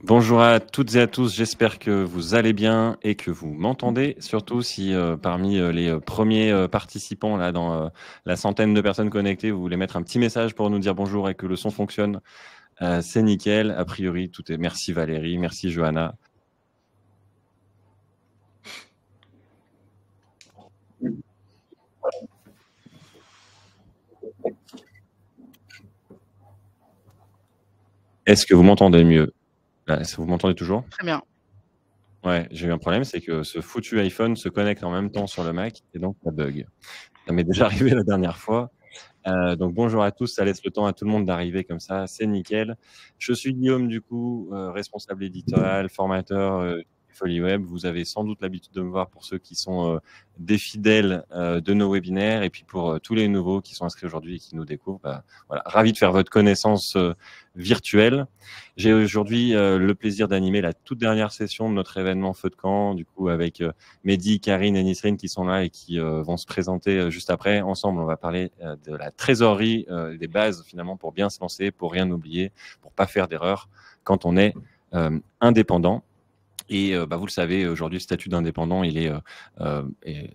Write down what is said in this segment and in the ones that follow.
Bonjour à toutes et à tous, j'espère que vous allez bien et que vous m'entendez. Surtout si parmi les premiers participants là, dans la centaine de personnes connectées, vous voulez mettre un petit message pour nous dire bonjour et que le son fonctionne, c'est nickel. A priori, tout est. Merci Valérie, merci Johanna. Est-ce que vous m'entendez mieux? Est-ce que vous m'entendez toujours? Très bien. Ouais, j'ai eu un problème, c'est que ce foutu iPhone se connecte en même temps sur le Mac et donc ça bug. Ça m'est déjà arrivé la dernière fois. Donc bonjour à tous, ça laisse le temps à tout le monde d'arriver comme ça, c'est nickel. Je suis Guillaume du coup, responsable éditorial, formateur, Folie Web. Vous avez sans doute l'habitude de me voir pour ceux qui sont, des fidèles, de nos webinaires et puis pour, tous les nouveaux qui sont inscrits aujourd'hui et qui nous découvrent, bah, voilà, ravi de faire votre connaissance, virtuelle. J'ai aujourd'hui, le plaisir d'animer la toute dernière session de notre événement Feu de camp, du coup avec, Mehdi, Karine et Nisrine qui sont là et qui vont se présenter juste après. Ensemble, on va parler de la trésorerie, des bases finalement pour bien se lancer, pour rien oublier, pour pas faire d'erreur quand on est indépendant. Et bah, vous le savez, aujourd'hui, le statut d'indépendant, il est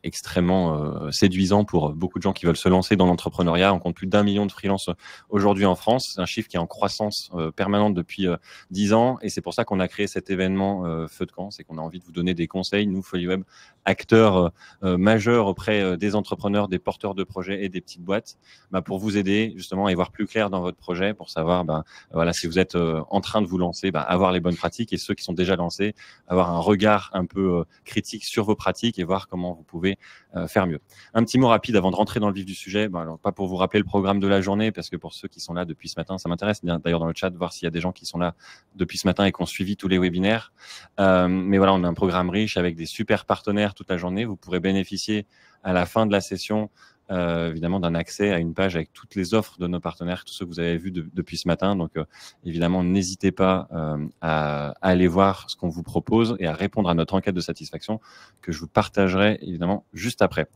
extrêmement séduisant pour beaucoup de gens qui veulent se lancer dans l'entrepreneuriat. On compte plus d'1 million de freelances aujourd'hui en France. C'est un chiffre qui est en croissance permanente depuis 10 ans. Et c'est pour ça qu'on a créé cet événement Feu de camp. C'est qu'on a envie de vous donner des conseils, nous, Folie Web, acteurs majeurs auprès des entrepreneurs, des porteurs de projets et des petites boîtes, bah, pour vous aider justement à y voir plus clair dans votre projet, pour savoir voilà, si vous êtes en train de vous lancer, avoir les bonnes pratiques, et ceux qui sont déjà lancés, avoir un regard un peu critique sur vos pratiques et voir comment vous pouvez faire mieux. Un petit mot rapide avant de rentrer dans le vif du sujet. Alors, pas pour vous rappeler le programme de la journée, parce que pour ceux qui sont là depuis ce matin, ça m'intéresse bien d'ailleurs dans le chat de voir s'il y a des gens qui sont là depuis ce matin et qui ont suivi tous les webinaires. Mais voilà, on a un programme riche avec des super partenaires toute la journée. Vous pourrez bénéficier à la fin de la session évidemment d'un accès à une page avec toutes les offres de nos partenaires, tous ceux que vous avez vus depuis ce matin. Donc évidemment, n'hésitez pas à aller voir ce qu'on vous propose et à répondre à notre enquête de satisfaction que je vous partagerai évidemment juste après.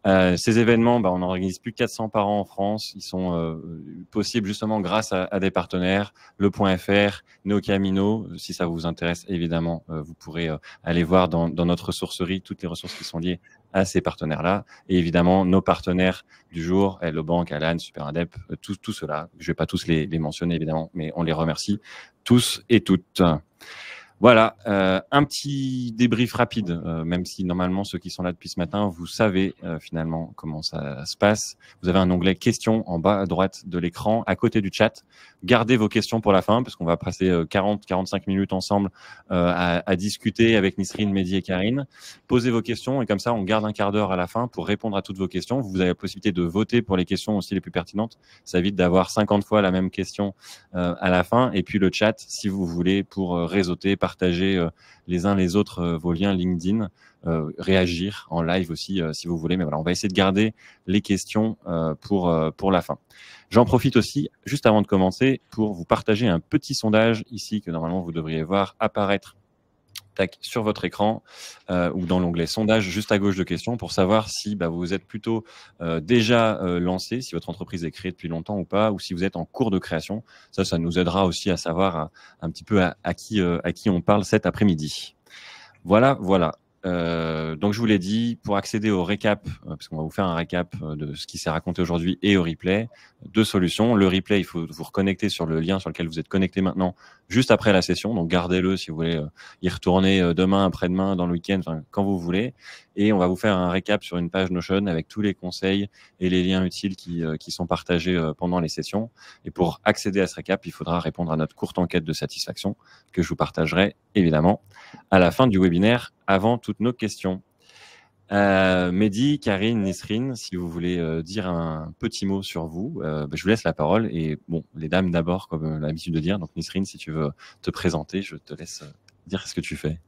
Ces événements, on en organise plus de 400 par an en France. Ils sont possibles justement grâce à des partenaires, le Point .fr, NeoCamino. Si ça vous intéresse, évidemment, vous pourrez aller voir dans notre ressourcerie toutes les ressources qui sont liées à ces partenaires-là. Et évidemment, nos partenaires du jour, Hello Bank, Alan, Superadep, tout cela. Je vais pas tous les mentionner, évidemment, mais on les remercie tous et toutes. Voilà, un petit débrief rapide, même si normalement ceux qui sont là depuis ce matin, vous savez finalement comment ça se passe. Vous avez un onglet questions en bas à droite de l'écran, à côté du chat. Gardez vos questions pour la fin, parce qu'on va passer 40-45 minutes ensemble à discuter avec Nisrine, Mehdi et Karine. Posez vos questions et comme ça, on garde un quart d'heure à la fin pour répondre à toutes vos questions. Vous avez la possibilité de voter pour les questions aussi les plus pertinentes. Ça évite d'avoir 50 fois la même question à la fin. Et puis le chat, si vous voulez, pour réseauter, partager les uns les autres vos liens LinkedIn, réagir en live aussi si vous voulez. Mais voilà, on va essayer de garder les questions pour la fin. J'en profite aussi, juste avant de commencer, pour vous partager un petit sondage ici que normalement vous devriez voir apparaître sur votre écran ou dans l'onglet sondage juste à gauche de questions pour savoir si vous êtes plutôt déjà lancé, si votre entreprise est créée depuis longtemps ou pas, ou si vous êtes en cours de création. Ça nous aidera aussi à savoir un petit peu à qui on parle cet après-midi. Voilà. Donc je vous l'ai dit, pour accéder au récap, parce qu'on va vous faire un récap de ce qui s'est raconté aujourd'hui et au replay, 2 solutions. Le replay, il faut vous reconnecter sur le lien sur lequel vous êtes connecté maintenant, juste après la session. Donc gardez-le si vous voulez y retourner demain, après-demain, dans le week-end, enfin quand vous voulez. Et on va vous faire un récap sur une page Notion avec tous les conseils et les liens utiles qui sont partagés pendant les sessions. Et pour accéder à ce récap, il faudra répondre à notre courte enquête de satisfaction que je vous partagerai évidemment à la fin du webinaire, avant toutes nos questions. Mehdi, Karine, Nisrine, si vous voulez dire un petit mot sur vous, je vous laisse la parole. Et bon, les dames d'abord, comme l'habitude de dire. Donc Nisrine, si tu veux te présenter, je te laisse dire ce que tu fais.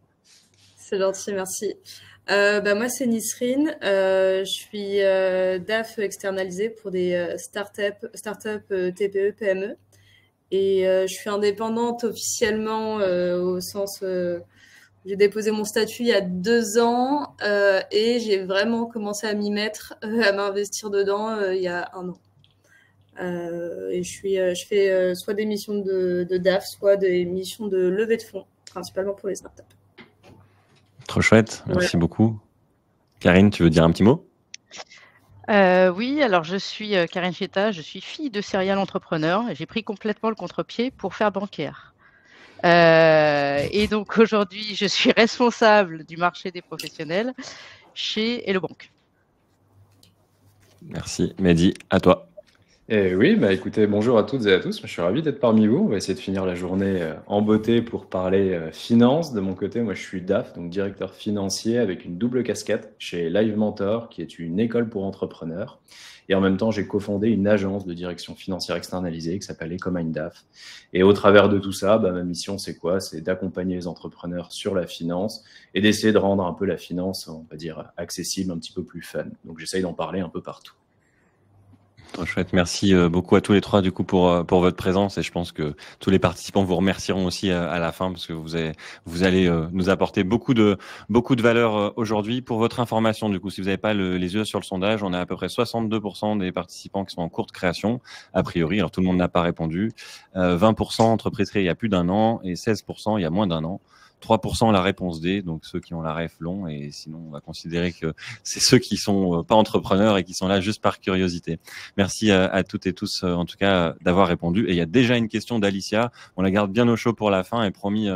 C'est gentil, merci. Moi, c'est Nisrine. Je suis DAF externalisée pour des startups, TPE, PME. Et je suis indépendante officiellement au sens... j'ai déposé mon statut il y a 2 ans et j'ai vraiment commencé à m'y mettre, à m'investir dedans il y a 1 an. Et je fais soit des missions de DAF, soit des missions de levée de fonds, principalement pour les startups. Trop chouette, merci beaucoup. Karine, tu veux dire un petit mot? Oui, alors je suis Karine Fietta, je suis fille de serial entrepreneur et j'ai pris complètement le contre-pied pour faire bancaire. Et donc aujourd'hui, je suis responsable du marché des professionnels chez Hello Bank. Merci. Mehdi, à toi. Oui, écoutez, bonjour à toutes et à tous. Je suis ravi d'être parmi vous. On va essayer de finir la journée en beauté pour parler finance. De mon côté, moi, je suis DAF, donc directeur financier avec une double casquette chez Live Mentor, qui est une école pour entrepreneurs. Et en même temps, j'ai cofondé une agence de direction financière externalisée qui s'appelle Ecomind DAF. Et au travers de tout ça, ma mission, c'est quoi? C'est d'accompagner les entrepreneurs sur la finance et d'essayer de rendre un peu la finance, on va dire, accessible, un petit peu plus fun. Donc, j'essaye d'en parler un peu partout. Trop chouette. Merci beaucoup à tous les trois du coup pour votre présence, et je pense que tous les participants vous remercieront aussi à la fin, parce que vous allez nous apporter beaucoup de valeur aujourd'hui. Pour votre information, du coup, si vous n'avez pas les yeux sur le sondage, on a à peu près 62% des participants qui sont en cours de création, a priori. Alors tout le monde n'a pas répondu. 20% entreprises créées il y a plus d'un an et 16% il y a moins d'un an. 3% la réponse D, donc ceux qui ont la ref l'ont, et sinon on va considérer que c'est ceux qui sont pas entrepreneurs et qui sont là juste par curiosité. Merci à toutes et tous en tout cas d'avoir répondu. Et il y a déjà une question d'Alicia, on la garde bien au chaud pour la fin, et promis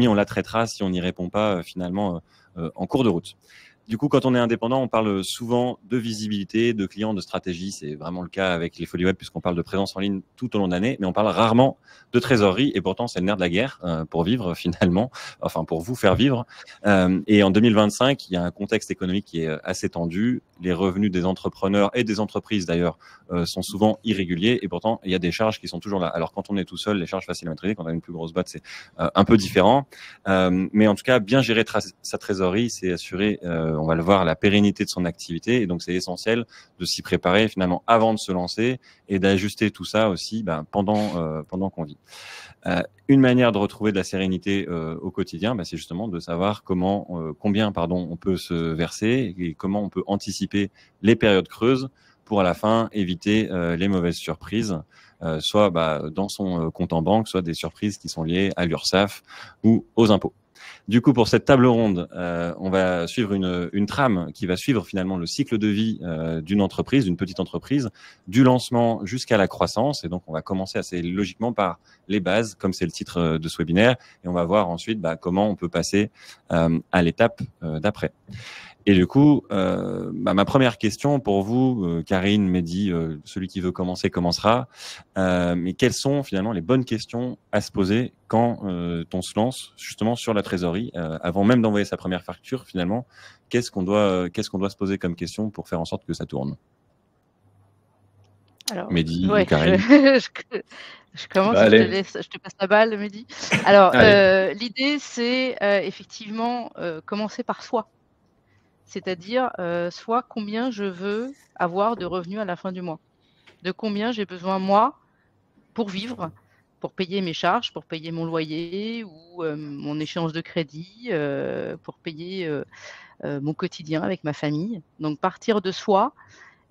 on la traitera si on n'y répond pas finalement en cours de route. Du coup, quand on est indépendant, on parle souvent de visibilité, de clients, de stratégie. C'est vraiment le cas avec les Folies Web, puisqu'on parle de présence en ligne tout au long de l'année, mais on parle rarement de trésorerie, et pourtant c'est le nerf de la guerre pour vivre finalement, enfin pour vous faire vivre. Et en 2025, il y a un contexte économique qui est assez tendu. Les revenus des entrepreneurs et des entreprises d'ailleurs sont souvent irréguliers, et pourtant il y a des charges qui sont toujours là. Alors quand on est tout seul, les charges faciles à maîtriser. Quand on a une plus grosse boîte, c'est un peu différent. Mais en tout cas, bien gérer sa trésorerie, c'est assurer, on va le voir, la pérennité de son activité. Et donc c'est essentiel de s'y préparer finalement avant de se lancer, et d'ajuster tout ça aussi pendant qu'on vit. Une manière de retrouver de la sérénité au quotidien, c'est justement de savoir combien on peut se verser, et comment on peut anticiper les périodes creuses pour à la fin éviter les mauvaises surprises, soit dans son compte en banque, soit des surprises qui sont liées à l'URSSAF ou aux impôts. Du coup, pour cette table ronde, on va suivre une trame qui va suivre finalement le cycle de vie d'une entreprise, d'une petite entreprise, du lancement jusqu'à la croissance. Et donc, on va commencer assez logiquement par les bases, comme c'est le titre de ce webinaire, et on va voir ensuite comment on peut passer à l'étape d'après. Et du coup, ma première question pour vous, Karine, Mehdi, celui qui veut commencer commencera. Mais quelles sont finalement les bonnes questions à se poser quand on se lance justement sur la trésorerie, avant même d'envoyer sa première facture? Finalement, qu'est-ce qu'on doit se poser comme question pour faire en sorte que ça tourne? Alors, Mehdi, ouais, Karine. je commence et je te passe la balle, Mehdi. Alors, l'idée, c'est effectivement commencer par soi. C'est-à-dire, soit combien je veux avoir de revenus à la fin du mois. De combien j'ai besoin, moi, pour vivre, pour payer mes charges, pour payer mon loyer ou mon échéance de crédit, pour payer mon quotidien avec ma famille. Donc, partir de soi,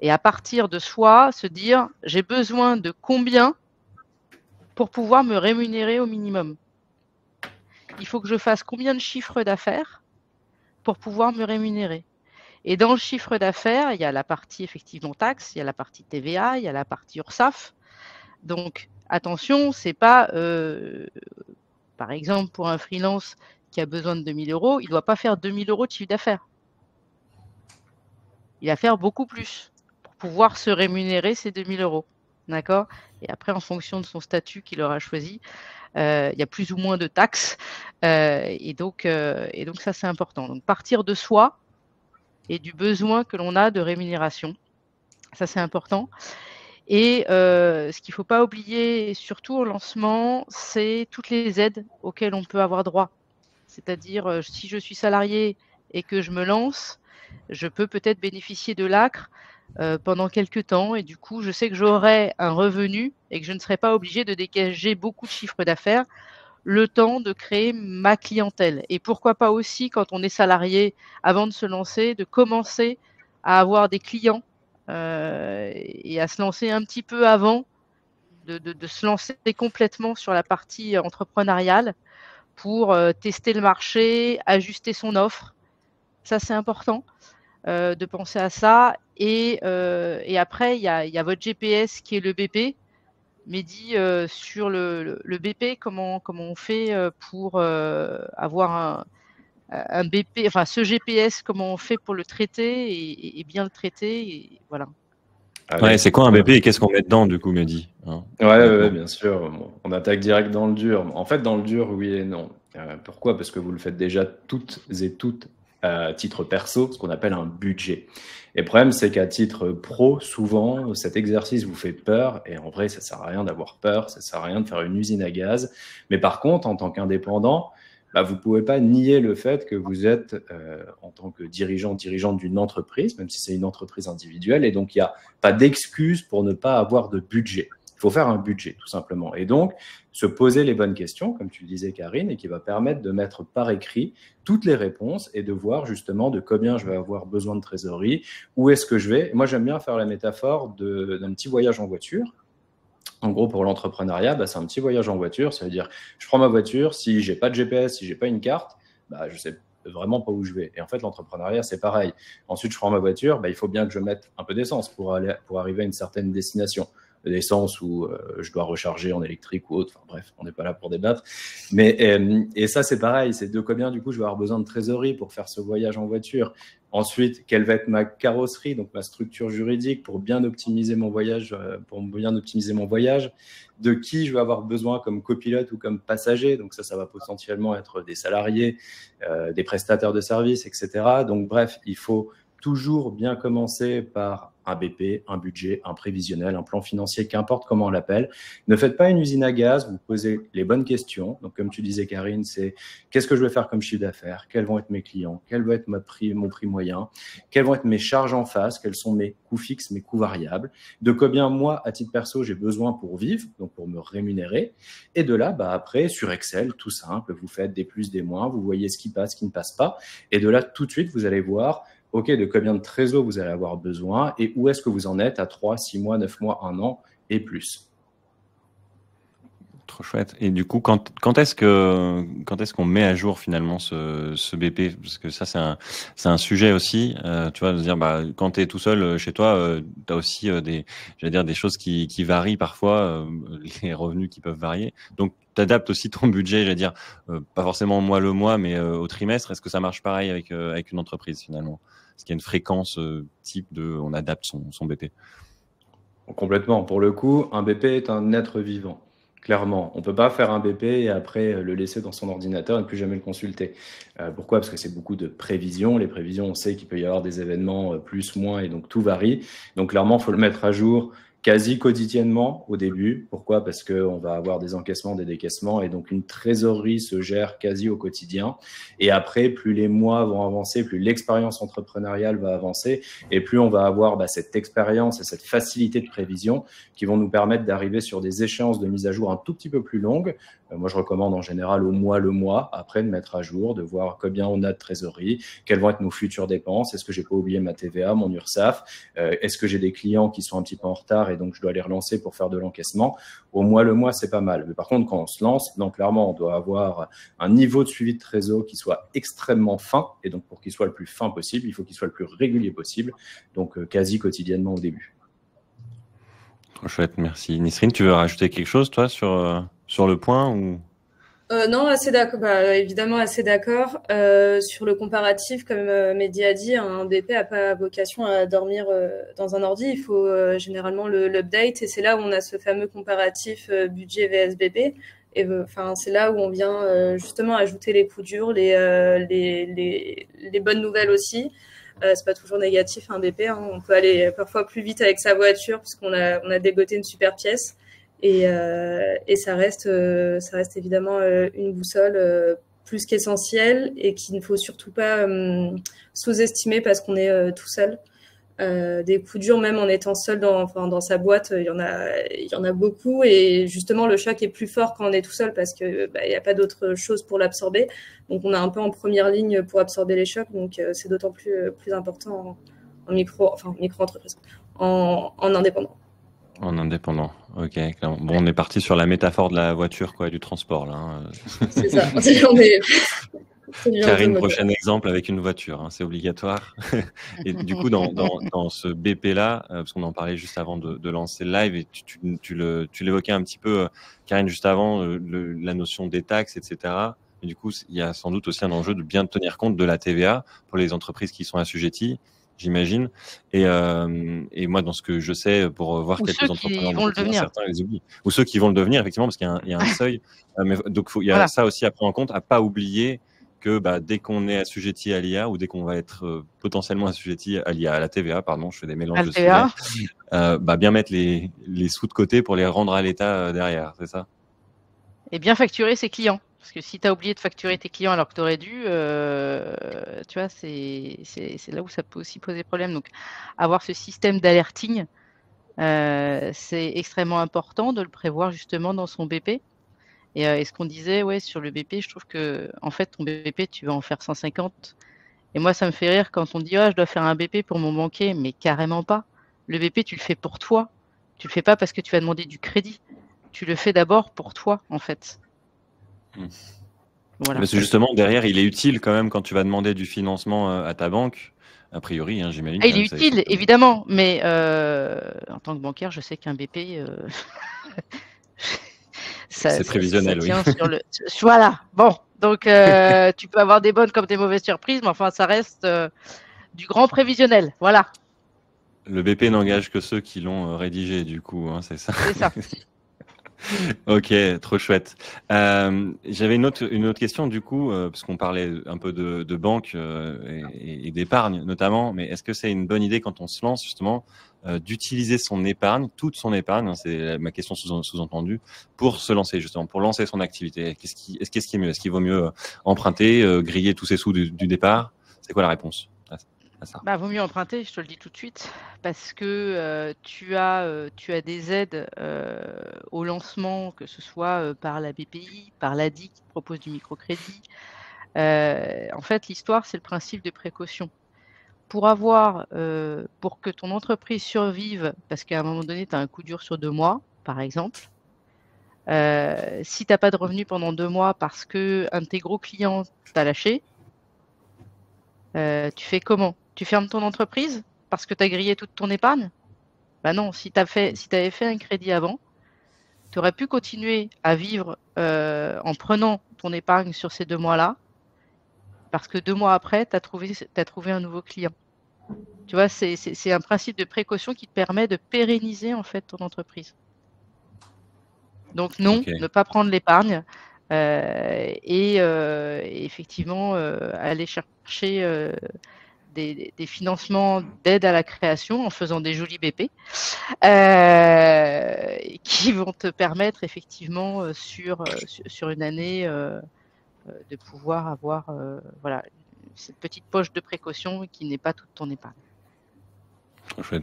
et à partir de soi, se dire, j'ai besoin de combien pour pouvoir me rémunérer au minimum. Il faut que je fasse combien de chiffres d'affaires pour pouvoir me rémunérer. Et dans le chiffre d'affaires, il y a la partie effectivement taxe, il y a la partie TVA, il y a la partie URSSAF. Donc attention, c'est pas, par exemple, pour un freelance qui a besoin de 2 000 €, il ne doit pas faire 2 000 € de chiffre d'affaires. Il va faire beaucoup plus pour pouvoir se rémunérer ces 2 000 €. D'accord? Et après, en fonction de son statut qu'il aura choisi, il y a plus ou moins de taxes. Et donc ça, c'est important. Donc partir de soi et du besoin que l'on a de rémunération. Ça, c'est important. Et ce qu'il ne faut pas oublier, surtout au lancement, c'est toutes les aides auxquelles on peut avoir droit. C'est-à-dire, si je suis salarié et que je me lance, je peux peut-être bénéficier de l'ACRE pendant quelques temps, et du coup, je sais que j'aurai un revenu et que je ne serai pas obligée de dégager beaucoup de chiffre d'affaires le temps de créer ma clientèle. Et pourquoi pas aussi, quand on est salarié, avant de se lancer, de commencer à avoir des clients et à se lancer un petit peu avant de se lancer complètement sur la partie entrepreneuriale pour tester le marché, ajuster son offre. Ça, c'est important de penser à ça. Et après, il y a votre GPS qui est le BP. Mehdi, sur le BP, comment on fait pour avoir un BP, enfin ce GPS, comment on fait pour le traiter et bien le traiter, et voilà. Ouais, c'est quoi un BP et qu'est-ce qu'on met dedans, du coup, Mehdi, hein, ouais, bien sûr. Bon, on attaque direct dans le dur. En fait, dans le dur, oui et non. Pourquoi? Parce que vous le faites déjà toutes et toutes à titre perso, ce qu'on appelle un budget. Et le problème, c'est qu'à titre pro, souvent, cet exercice vous fait peur. Et en vrai, ça sert à rien d'avoir peur, ça sert à rien de faire une usine à gaz. Mais par contre, en tant qu'indépendant, vous ne pouvez pas nier le fait que vous êtes, en tant que dirigeante d'une entreprise, même si c'est une entreprise individuelle, et donc il n'y a pas d'excuse pour ne pas avoir de budget. Il faut faire un budget, tout simplement. Et donc, se poser les bonnes questions, comme tu le disais, Karine, et qui va permettre de mettre par écrit toutes les réponses et de voir justement de combien je vais avoir besoin de trésorerie, où est-ce que je vais. Moi, j'aime bien faire la métaphore d'un petit voyage en voiture. En gros, pour l'entrepreneuriat, c'est un petit voyage en voiture. Ça veut dire, je prends ma voiture, si j'ai pas de GPS, si j'ai pas une carte, je sais vraiment pas où je vais. Et en fait, l'entrepreneuriat, c'est pareil. Ensuite, je prends ma voiture, il faut bien que je mette un peu d'essence pour arriver à une certaine destination. D'essence où je dois recharger en électrique ou autre. Enfin bref, on n'est pas là pour débattre. Mais et ça, c'est pareil. C'est de combien, du coup, je vais avoir besoin de trésorerie pour faire ce voyage en voiture. Ensuite, quelle va être ma carrosserie, donc ma structure juridique pour bien optimiser mon voyage, de qui je vais avoir besoin comme copilote ou comme passager. Donc ça va potentiellement être des salariés, des prestataires de services, etc. Donc bref, il faut toujours bien commencer par un BP, un budget, un prévisionnel, un plan financier, qu'importe comment on l'appelle. Ne faites pas une usine à gaz, vous posez les bonnes questions. Donc, comme tu disais, Karine, c'est qu'est-ce que je vais faire comme chiffre d'affaires? Quels vont être mes clients? Quel va être mon prix moyen? Quelles vont être mes charges en face? Quels sont mes coûts fixes, mes coûts variables? De combien, moi, à titre perso, j'ai besoin pour vivre, donc pour me rémunérer? Et de là, après, sur Excel, tout simple, vous faites des plus, des moins, vous voyez ce qui passe, ce qui ne passe pas. Et de là, tout de suite, vous allez voir OK, de combien de trésor vous allez avoir besoin et où est-ce que vous en êtes à 3, 6 mois, 9 mois, 1 an et plus. Trop chouette. Et du coup, quand est-ce qu'on met à jour finalement ce BP? Parce que ça, c'est un sujet aussi. Tu vois, de dire, quand tu es tout seul chez toi, tu as aussi des choses qui varient parfois, les revenus qui peuvent varier. Donc, tu adaptes aussi ton budget, pas forcément mois le mois, mais au trimestre. Est-ce que ça marche pareil avec une entreprise finalement? Est-ce qu'il y a une fréquence type on adapte son BP? Complètement. Pour le coup, un BP est un être vivant. Clairement, on ne peut pas faire un BP et après le laisser dans son ordinateur et ne plus jamais le consulter. Pourquoi? Parce que c'est beaucoup de prévisions. Les prévisions, on sait qu'il peut y avoir des événements plus, moins, et donc tout varie. Donc clairement, il faut le mettre à jour quasi quotidiennement au début. Pourquoi? Parce qu'on va avoir des encaissements, des décaissements, et donc une trésorerie se gère quasi au quotidien. Et après, plus les mois vont avancer, plus l'expérience entrepreneuriale va avancer, et plus on va avoir cette expérience et cette facilité de prévision qui vont nous permettre d'arriver sur des échéances de mise à jour un tout petit peu plus longues. Moi, je recommande en général au mois le mois, après de mettre à jour, de voir combien on a de trésorerie, quelles vont être nos futures dépenses, est-ce que j'ai pas oublié ma TVA, mon URSSAF, est-ce que j'ai des clients qui sont un petit peu en retard et donc je dois les relancer pour faire de l'encaissement. Au mois le mois, c'est pas mal. Mais par contre, quand on se lance, donc clairement, on doit avoir un niveau de suivi de trésor qui soit extrêmement fin, et donc pour qu'il soit le plus fin possible, il faut qu'il soit le plus régulier possible, donc quasi quotidiennement au début. Trop chouette, merci. Nisrine, tu veux rajouter quelque chose, toi, sur le point ou... Non, assez d'accord. Évidemment, assez d'accord. Sur le comparatif, comme Mehdi a dit, un BP n'a pas vocation à dormir dans un ordi. Il faut généralement l'update, et c'est là où on a ce fameux comparatif budget vs BP. Et c'est là où on vient justement ajouter les coups durs, les bonnes nouvelles aussi. C'est pas toujours négatif un BP. Hein. On peut aller parfois plus vite avec sa voiture parce qu'on a dégoté une super pièce. Et ça reste évidemment une boussole plus qu'essentielle et qu'il ne faut surtout pas sous-estimer parce qu'on est tout seul. Des coups durs, même en étant seul dans sa boîte, il y en a beaucoup, et justement le choc est plus fort quand on est tout seul parce que il n'y a pas d'autre chose pour l'absorber. Donc on est un peu en première ligne pour absorber les chocs, donc c'est d'autant plus important en micro-entreprise. en indépendant. En indépendant, ok. Bon, on est parti sur la métaphore de la voiture, quoi, du transport, là. Hein. C'est ça. Karine, prochain exemple avec une voiture, hein, c'est obligatoire. Et du coup, dans ce BP-là, parce qu'on en parlait juste avant de lancer le live, et tu l'évoquais un petit peu, Karine, juste avant, la notion des taxes, etc. Et du coup, il y a sans doute aussi un enjeu de bien tenir compte de la TVA pour les entreprises qui sont assujetties, j'imagine. Et moi, dans ce que je sais, pour voir quelques entrepreneurs, vont le devenir. Certains les oublient. Ou ceux qui vont le devenir, effectivement, parce qu'il y a un seuil. Mais, donc, il y a ça aussi à prendre en compte, à pas oublier que dès qu'on est assujetti à l'IA ou dès qu'on va être potentiellement assujetti à l'IA, à la TVA, pardon, je fais des mélanges de sujets, bien mettre les sous de côté pour les rendre à l'État derrière, c'est ça? Et bien facturer ses clients. Parce que si tu as oublié de facturer tes clients alors que tu aurais dû, tu vois, c'est là où ça peut aussi poser problème. Donc, avoir ce système d'alerting, c'est extrêmement important de le prévoir justement dans son BP. Et ce qu'on disait, ouais, sur le BP, je trouve que en fait, ton BP, tu vas en faire 150. Et moi, ça me fait rire quand on dit, je dois faire un BP pour mon banquier, mais carrément pas. Le BP, tu le fais pour toi. Tu le fais pas parce que tu vas demander du crédit. Tu le fais d'abord pour toi, en fait. Voilà. Parce que justement, derrière, il est utile quand même quand tu vas demander du financement à ta banque. A priori, hein, j'imagine. Il est utile, évidemment, mais en tant que bancaire, je sais qu'un BP, c'est prévisionnel, ça tient sur le... Voilà, bon, donc tu peux avoir des bonnes comme des mauvaises surprises, mais enfin, ça reste du grand prévisionnel, voilà. Le BP n'engage que ceux qui l'ont rédigé, du coup, hein, c'est ça. C'est ça. Ok, trop chouette. J'avais une autre question du coup, parce qu'on parlait un peu de banque et d'épargne notamment, mais est-ce que c'est une bonne idée quand on se lance justement d'utiliser son épargne, toute son épargne, hein, c'est ma question sous-entendue, pour se lancer justement, pour lancer son activité? Qu'est-ce qui est mieux? Est-ce qu'il vaut mieux emprunter, griller tous ses sous du départ? C'est quoi la réponse à ça? Vaut mieux emprunter, je te le dis tout de suite, parce que tu as des aides au lancement, que ce soit par la BPI, par l'ADI qui te propose du microcrédit. En fait, l'histoire, c'est le principe de précaution. Pour que ton entreprise survive, parce qu'à un moment donné, tu as un coup dur sur 2 mois, par exemple, si tu n'as pas de revenus pendant 2 mois parce qu'un de tes gros clients t'a lâché, tu fais comment? Tu fermes ton entreprise parce que tu as grillé toute ton épargne? Non, si tu avais fait un crédit avant, tu aurais pu continuer à vivre en prenant ton épargne sur ces 2 mois-là, parce que 2 mois après, tu as trouvé un nouveau client. Tu vois, c'est un principe de précaution qui te permet de pérenniser en fait ton entreprise. Donc non, ne pas prendre l'épargne et effectivement aller chercher des financements d'aide à la création en faisant des jolis BP qui vont te permettre effectivement sur une année de pouvoir avoir cette petite poche de précaution qui n'est pas toute ton épargne.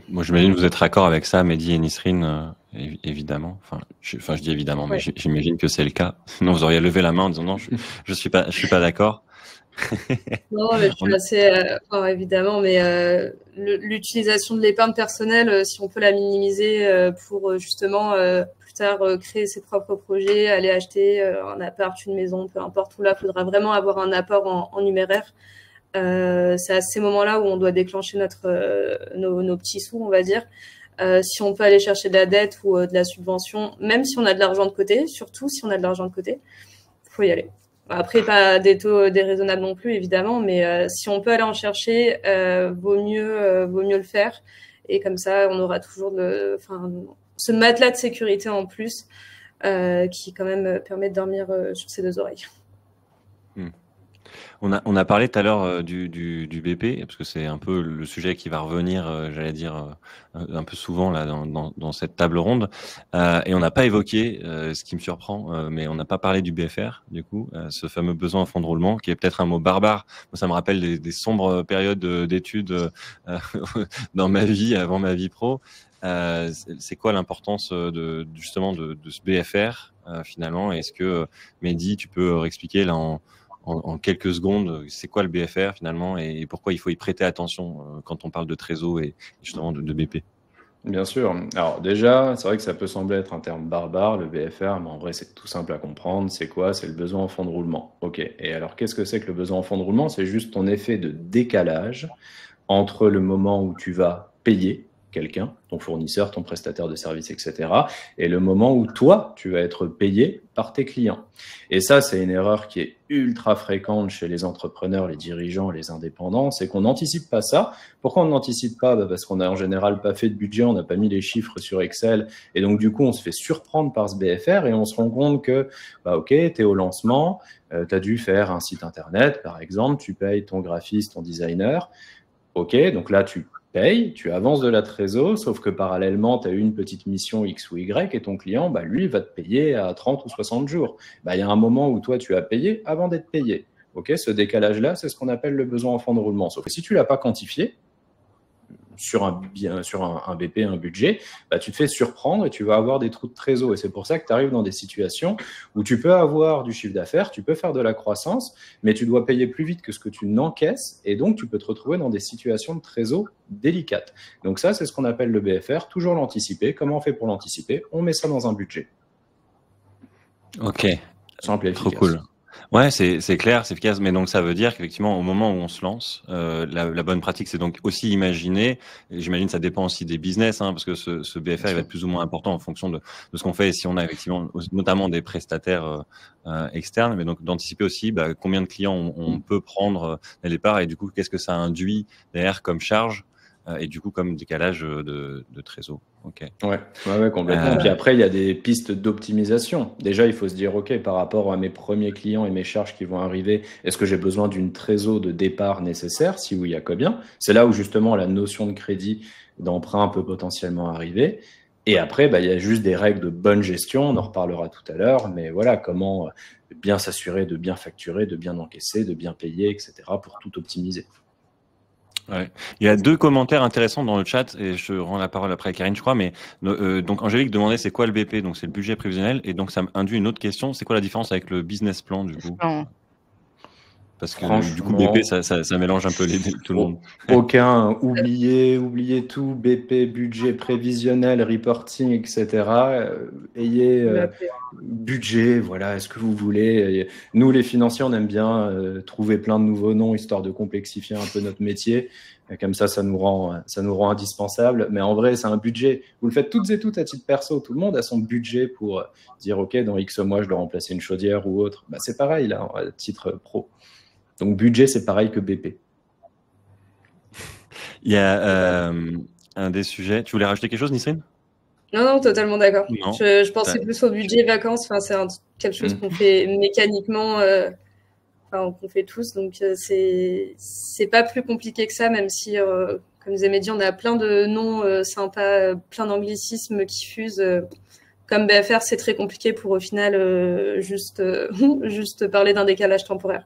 Moi, j'imagine que vous êtes raccord avec ça, Mehdi et Nisrine, évidemment. Enfin, je dis évidemment, mais j'imagine que c'est le cas. Sinon, vous auriez levé la main en disant non, je suis pas d'accord. Non, mais je suis assez, évidemment, mais l'utilisation de l'épargne personnelle, si on peut la minimiser pour justement plus tard créer ses propres projets, aller acheter un appart, une maison, peu importe où là, il faudra vraiment avoir un apport en numéraire. C'est à ces moments-là où on doit déclencher nos petits sous, on va dire. Si on peut aller chercher de la dette ou de la subvention, même si on a de l'argent de côté, surtout si on a de l'argent de côté, faut y aller. Après, pas des taux déraisonnables non plus, évidemment, mais si on peut aller en chercher, vaut mieux le faire. Et comme ça, on aura toujours ce matelas de sécurité en plus qui quand même permet de dormir sur ses 2 oreilles. On a parlé tout à l'heure du BP, parce que c'est un peu le sujet qui va revenir, j'allais dire, un peu souvent là dans cette table ronde. Et on n'a pas évoqué, ce qui me surprend, mais on n'a pas parlé du BFR, du coup, ce fameux besoin en fonds de roulement, qui est peut-être un mot barbare. Moi, ça me rappelle des sombres périodes d'études dans ma vie, avant ma vie pro. C'est quoi l'importance justement de ce BFR finalement? Est-ce que, Mehdi, tu peux réexpliquer là en quelques secondes, c'est quoi le BFR finalement et pourquoi il faut y prêter attention quand on parle de trésor et justement de BP? Bien sûr. Alors déjà, c'est vrai que ça peut sembler être un terme barbare, le BFR, mais en vrai, c'est tout simple à comprendre. C'est quoi? C'est le besoin en fonds de roulement. Ok. Et alors, qu'est-ce que c'est que le besoin en fonds de roulement? C'est juste ton effet de décalage entre le moment où tu vas payer quelqu'un, ton fournisseur, ton prestataire de service, etc., et le moment où toi, tu vas être payé par tes clients. Et ça, c'est une erreur qui est ultra fréquente chez les entrepreneurs, les dirigeants, les indépendants, c'est qu'on n'anticipe pas ça. Pourquoi on n'anticipe pas? Parce qu'on n'a en général pas fait de budget, on n'a pas mis les chiffres sur Excel, et donc du coup, on se fait surprendre par ce BFR, et on se rend compte que, ok, tu es au lancement, tu as dû faire un site internet, par exemple, tu payes ton graphiste, ton designer. Ok, donc là, tu payes, tu avances de la trésor, sauf que parallèlement, tu as eu une petite mission X ou Y et ton client, lui, va te payer à 30 ou 60 jours. Il y a un moment où toi, tu as payé avant d'être payé. Ok, ce décalage-là, c'est ce qu'on appelle le besoin en fonds de roulement. Sauf que si tu ne l'as pas quantifié, sur un BP, un budget, tu te fais surprendre et tu vas avoir des trous de trésor. Et c'est pour ça que tu arrives dans des situations où tu peux avoir du chiffre d'affaires, tu peux faire de la croissance, mais tu dois payer plus vite que ce que tu n'encaisses et donc tu peux te retrouver dans des situations de trésor délicates. Donc ça, c'est ce qu'on appelle le BFR, toujours l'anticiper. Comment on fait pour l'anticiper? On met ça dans un budget. Ok. Simple et efficace. Trop cool. Ouais, c'est clair, c'est efficace, mais donc ça veut dire qu'effectivement, au moment où on se lance, la bonne pratique, c'est donc aussi imaginer, et j'imagine que ça dépend aussi des business, parce que ce BFR, il va être plus ou moins important en fonction de ce qu'on fait, et si on a effectivement notamment des prestataires externes, mais donc d'anticiper aussi combien de clients on peut prendre dès le départ, et du coup, qu'est-ce que ça induit derrière comme charge, et du coup, comme décalage de trésor. Ok. Ouais, complètement. Puis après, il y a des pistes d'optimisation. Déjà, il faut se dire, ok, par rapport à mes premiers clients et mes charges qui vont arriver, est-ce que j'ai besoin d'une trésor de départ nécessaire? Si oui, il y a combien? C'est là où justement la notion de crédit, d'emprunt peut potentiellement arriver. Et après, il y a juste des règles de bonne gestion, on en reparlera tout à l'heure, mais voilà, comment bien s'assurer de bien facturer, de bien encaisser, de bien payer, etc., pour tout optimiser. Ouais. Il y a 2 commentaires intéressants dans le chat et je rends la parole après à Karine, je crois. Mais donc Angélique demandait c'est quoi le BP, donc c'est le budget prévisionnel, et donc ça induit une autre question, c'est quoi la différence avec le business plan du coup? Parce que du coup BP ça mélange un peu tout le monde. Aucun, oubliez tout, BP, budget prévisionnel, reporting, etc. Ayez budget, voilà, est-ce que vous voulez. Nous les financiers, on aime bien trouver plein de nouveaux noms histoire de complexifier un peu notre métier. Comme ça nous rend indispensable. Mais en vrai, c'est un budget. Vous le faites toutes et toutes à titre perso. Tout le monde a son budget pour dire, OK, dans X mois, je dois remplacer une chaudière ou autre. C'est pareil, là, à titre pro. Donc, budget, c'est pareil que BP. Il y a un des sujets. Tu voulais rajouter quelque chose, Nisrine? Non, totalement d'accord. Je pensais plus au budget vacances. Enfin, c'est quelque chose qu'on fait mécaniquement, qu'on fait tous. Donc, c'est pas plus compliqué que ça, même si, comme disait Mehdi, on a plein de noms sympas, plein d'anglicismes qui fusent. Comme BFR, c'est très compliqué pour au final juste parler d'un décalage temporaire.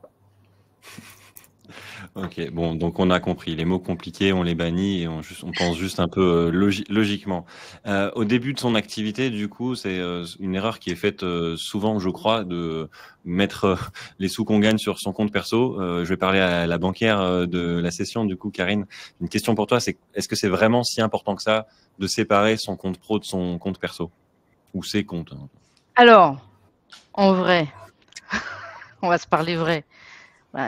Ok, bon, donc on a compris. Les mots compliqués, on les bannit et on pense juste un peu logiquement. Au début de son activité, du coup, c'est une erreur qui est faite souvent, je crois, de mettre les sous qu'on gagne sur son compte perso. Je vais parler à la banquière de la session, du coup, Karine. Une question pour toi, c'est est-ce que c'est vraiment si important que ça de séparer son compte pro de son compte perso ou ses comptes? Alors, en vrai, on va se parler vrai.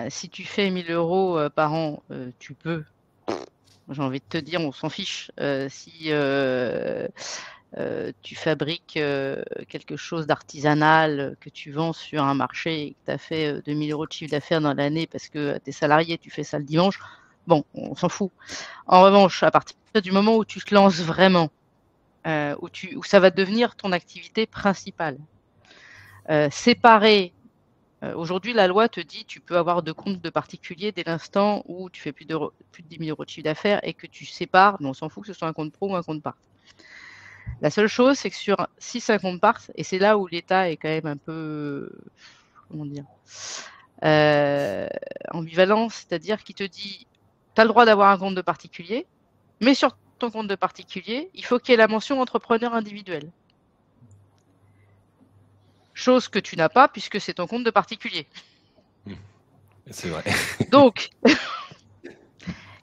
Si tu fais 1 000 € par an, tu peux. J'ai envie de te dire, on s'en fiche. Si tu fabriques quelque chose d'artisanal que tu vends sur un marché et que tu as fait 2 000 € de chiffre d'affaires dans l'année parce que tu es salarié, tu fais ça le dimanche, bon, on s'en fout. En revanche, à partir du moment où tu te lances vraiment, où ça va devenir ton activité principale, séparer. Aujourd'hui, la loi te dit tu peux avoir 2 comptes de particuliers dès l'instant où tu fais plus de 10 000 € de chiffre d'affaires et que tu sépares, mais on s'en fout que ce soit un compte pro ou un compte part. La seule chose, c'est que si c'est un compte part, et c'est là où l'État est quand même un peu, comment dire, ambivalent, c'est-à-dire qu'il te dit tu as le droit d'avoir un compte de particulier, mais sur ton compte de particulier, il faut qu'il y ait la mention entrepreneur individuel. Chose que tu n'as pas puisque c'est ton compte de particulier. C'est vrai. Donc,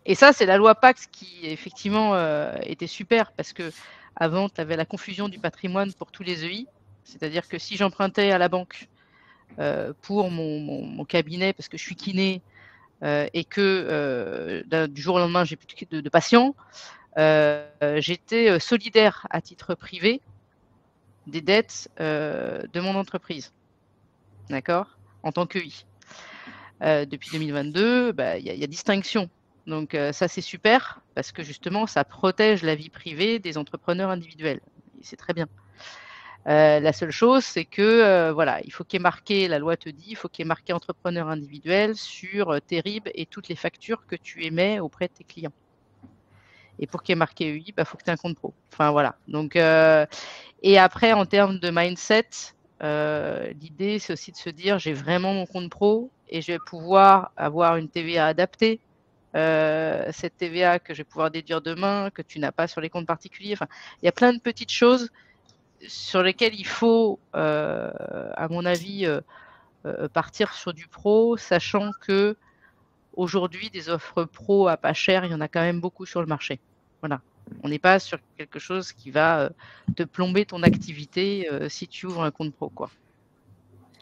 Et ça, c'est la loi Pax qui, effectivement, était super parce que avant, tu avais la confusion du patrimoine pour tous les EI. C'est-à-dire que si j'empruntais à la banque pour mon cabinet parce que je suis kiné et que du jour au lendemain, j'ai plus de patients, j'étais solidaire à titre privé des dettes de mon entreprise. D'accord ? En tant qu'EI. Depuis 2022, il y a distinction. Donc ça, c'est super parce que justement, ça protège la vie privée des entrepreneurs individuels. C'est très bien. La seule chose, c'est que voilà, il faut qu'il y ait marqué, la loi te dit, il faut qu'il y ait marqué entrepreneur individuel sur tes RIB et toutes les factures que tu émets auprès de tes clients. Et pour qu'il y ait marqué EI, il faut que tu aies un compte pro. Enfin voilà. Donc, et après, en termes de mindset, l'idée, c'est aussi de se dire, j'ai vraiment mon compte pro et je vais pouvoir avoir une TVA adaptée. Cette TVA que je vais pouvoir déduire demain, que tu n'as pas sur les comptes particuliers. Enfin, il y a plein de petites choses sur lesquelles il faut, à mon avis, partir sur du pro, sachant que aujourd'hui, des offres pro à pas cher, il y en a quand même beaucoup sur le marché. Voilà. On n'est pas sur quelque chose qui va te plomber ton activité si tu ouvres un compte pro, quoi.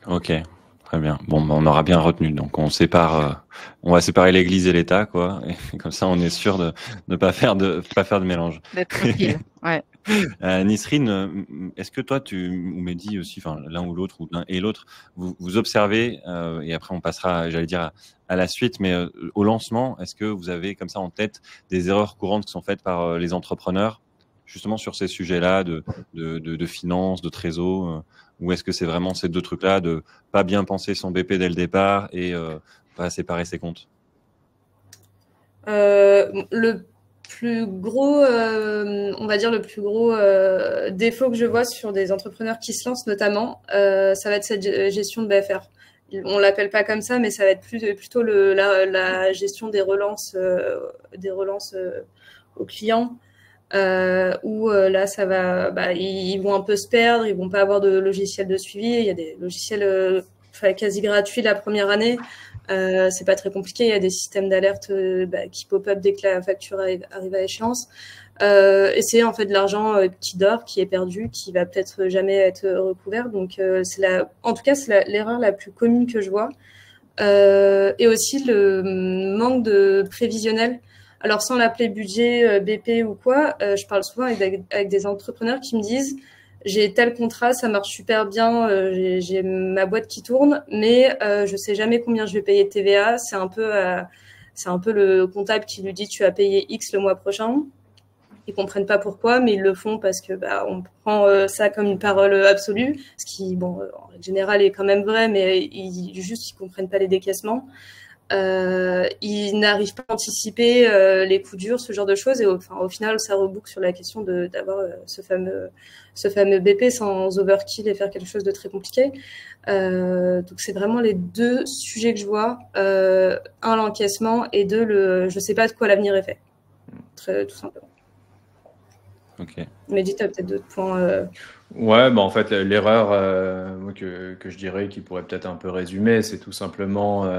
Ok, très bien. Bon, on aura bien retenu. Donc, on va séparer l'Église et l'État, quoi. Et comme ça, on est sûr de ne pas faire de mélange. D'être tranquille. Ouais. Nisrine, est-ce que toi, ou Mehdi aussi, enfin l'un ou l'autre, ou l'un et l'autre, vous observez, et après on passera, j'allais dire, à la suite, mais au lancement, est-ce que vous avez comme ça en tête des erreurs courantes qui sont faites par les entrepreneurs, justement sur ces sujets-là de finances, de trésor, ou est-ce que c'est vraiment ces deux trucs-là, de pas bien penser son BP dès le départ et pas séparer ses comptes? Le plus gros, on va dire le plus gros défaut que je vois sur des entrepreneurs qui se lancent notamment, ça va être cette gestion de BFR. On l'appelle pas comme ça, mais ça va être plutôt la gestion des relances aux clients, où là ça va, ils vont un peu se perdre, ils vont pas avoir de logiciel de suivi. Il y a des logiciels quasi gratuits la première année. C'est pas très compliqué, il y a des systèmes d'alerte qui pop-up dès que la facture arrive à échéance. Et c'est en fait de l'argent qui dort, qui est perdu, qui va peut-être jamais être recouvert. Donc en tout cas, c'est l'erreur la plus commune que je vois. Et aussi le manque de prévisionnel. Alors sans l'appeler budget, BP ou quoi, je parle souvent avec des entrepreneurs qui me disent: j'ai tel contrat, ça marche super bien, j'ai ma boîte qui tourne, mais je sais jamais combien je vais payer de TVA. C'est un peu le comptable qui lui dit: tu vas payer X le mois prochain. Ils comprennent pas pourquoi, mais ils le font parce que on prend ça comme une parole absolue, ce qui, en général, est quand même vrai, mais ils comprennent pas les décaissements. Ils n'arrivent pas à anticiper les coups durs, ce genre de choses, et au final, ça reboucle sur la question d'avoir ce fameux BP sans overkill et faire quelque chose de très compliqué. Donc c'est vraiment les deux sujets que je vois. Un, l'encaissement, et deux, je sais pas de quoi l'avenir est fait. Tout simplement. Ok. Mais dis, tu as peut-être d'autres points. Ouais, en fait, l'erreur que je dirais qui pourrait peut-être un peu résumer, c'est tout simplement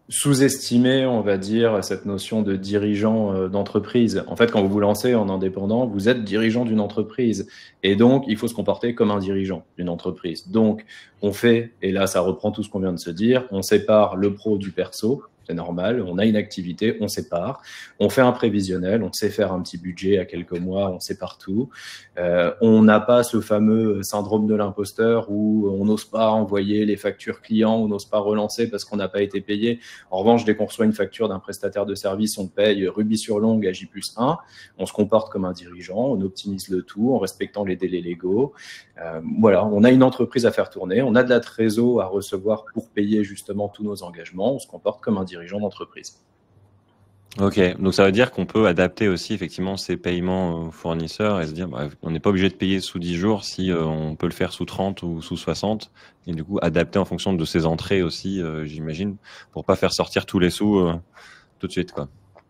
sous-estimer, on va dire, cette notion de dirigeant d'entreprise. En fait, quand vous vous lancez en indépendant, vous êtes dirigeant d'une entreprise. Et donc, il faut se comporter comme un dirigeant d'une entreprise. Donc, on fait, et là, ça reprend tout ce qu'on vient de se dire, on sépare le pro du perso. C'est normal, on a une activité, on sépare, on fait un prévisionnel, on sait faire un petit budget à quelques mois, on sépare tout. On n'a pas ce fameux syndrome de l'imposteur où on n'ose pas envoyer les factures clients, on n'ose pas relancer parce qu'on n'a pas été payé. En revanche, dès qu'on reçoit une facture d'un prestataire de service, on paye rubis sur l'ongle à J+1. On se comporte comme un dirigeant, on optimise le tout en respectant les délais légaux. Voilà, on a une entreprise à faire tourner, on a de la trésor à recevoir pour payer justement tous nos engagements, on se comporte comme un dirigeant d'entreprise. Ok, donc ça veut dire qu'on peut adapter aussi effectivement ces paiements aux fournisseurs et se dire on n'est pas obligé de payer sous 10 jours si on peut le faire sous 30 ou sous 60 et du coup adapter en fonction de ses entrées aussi, j'imagine, pour pas faire sortir tous les sous tout de suite, quoi.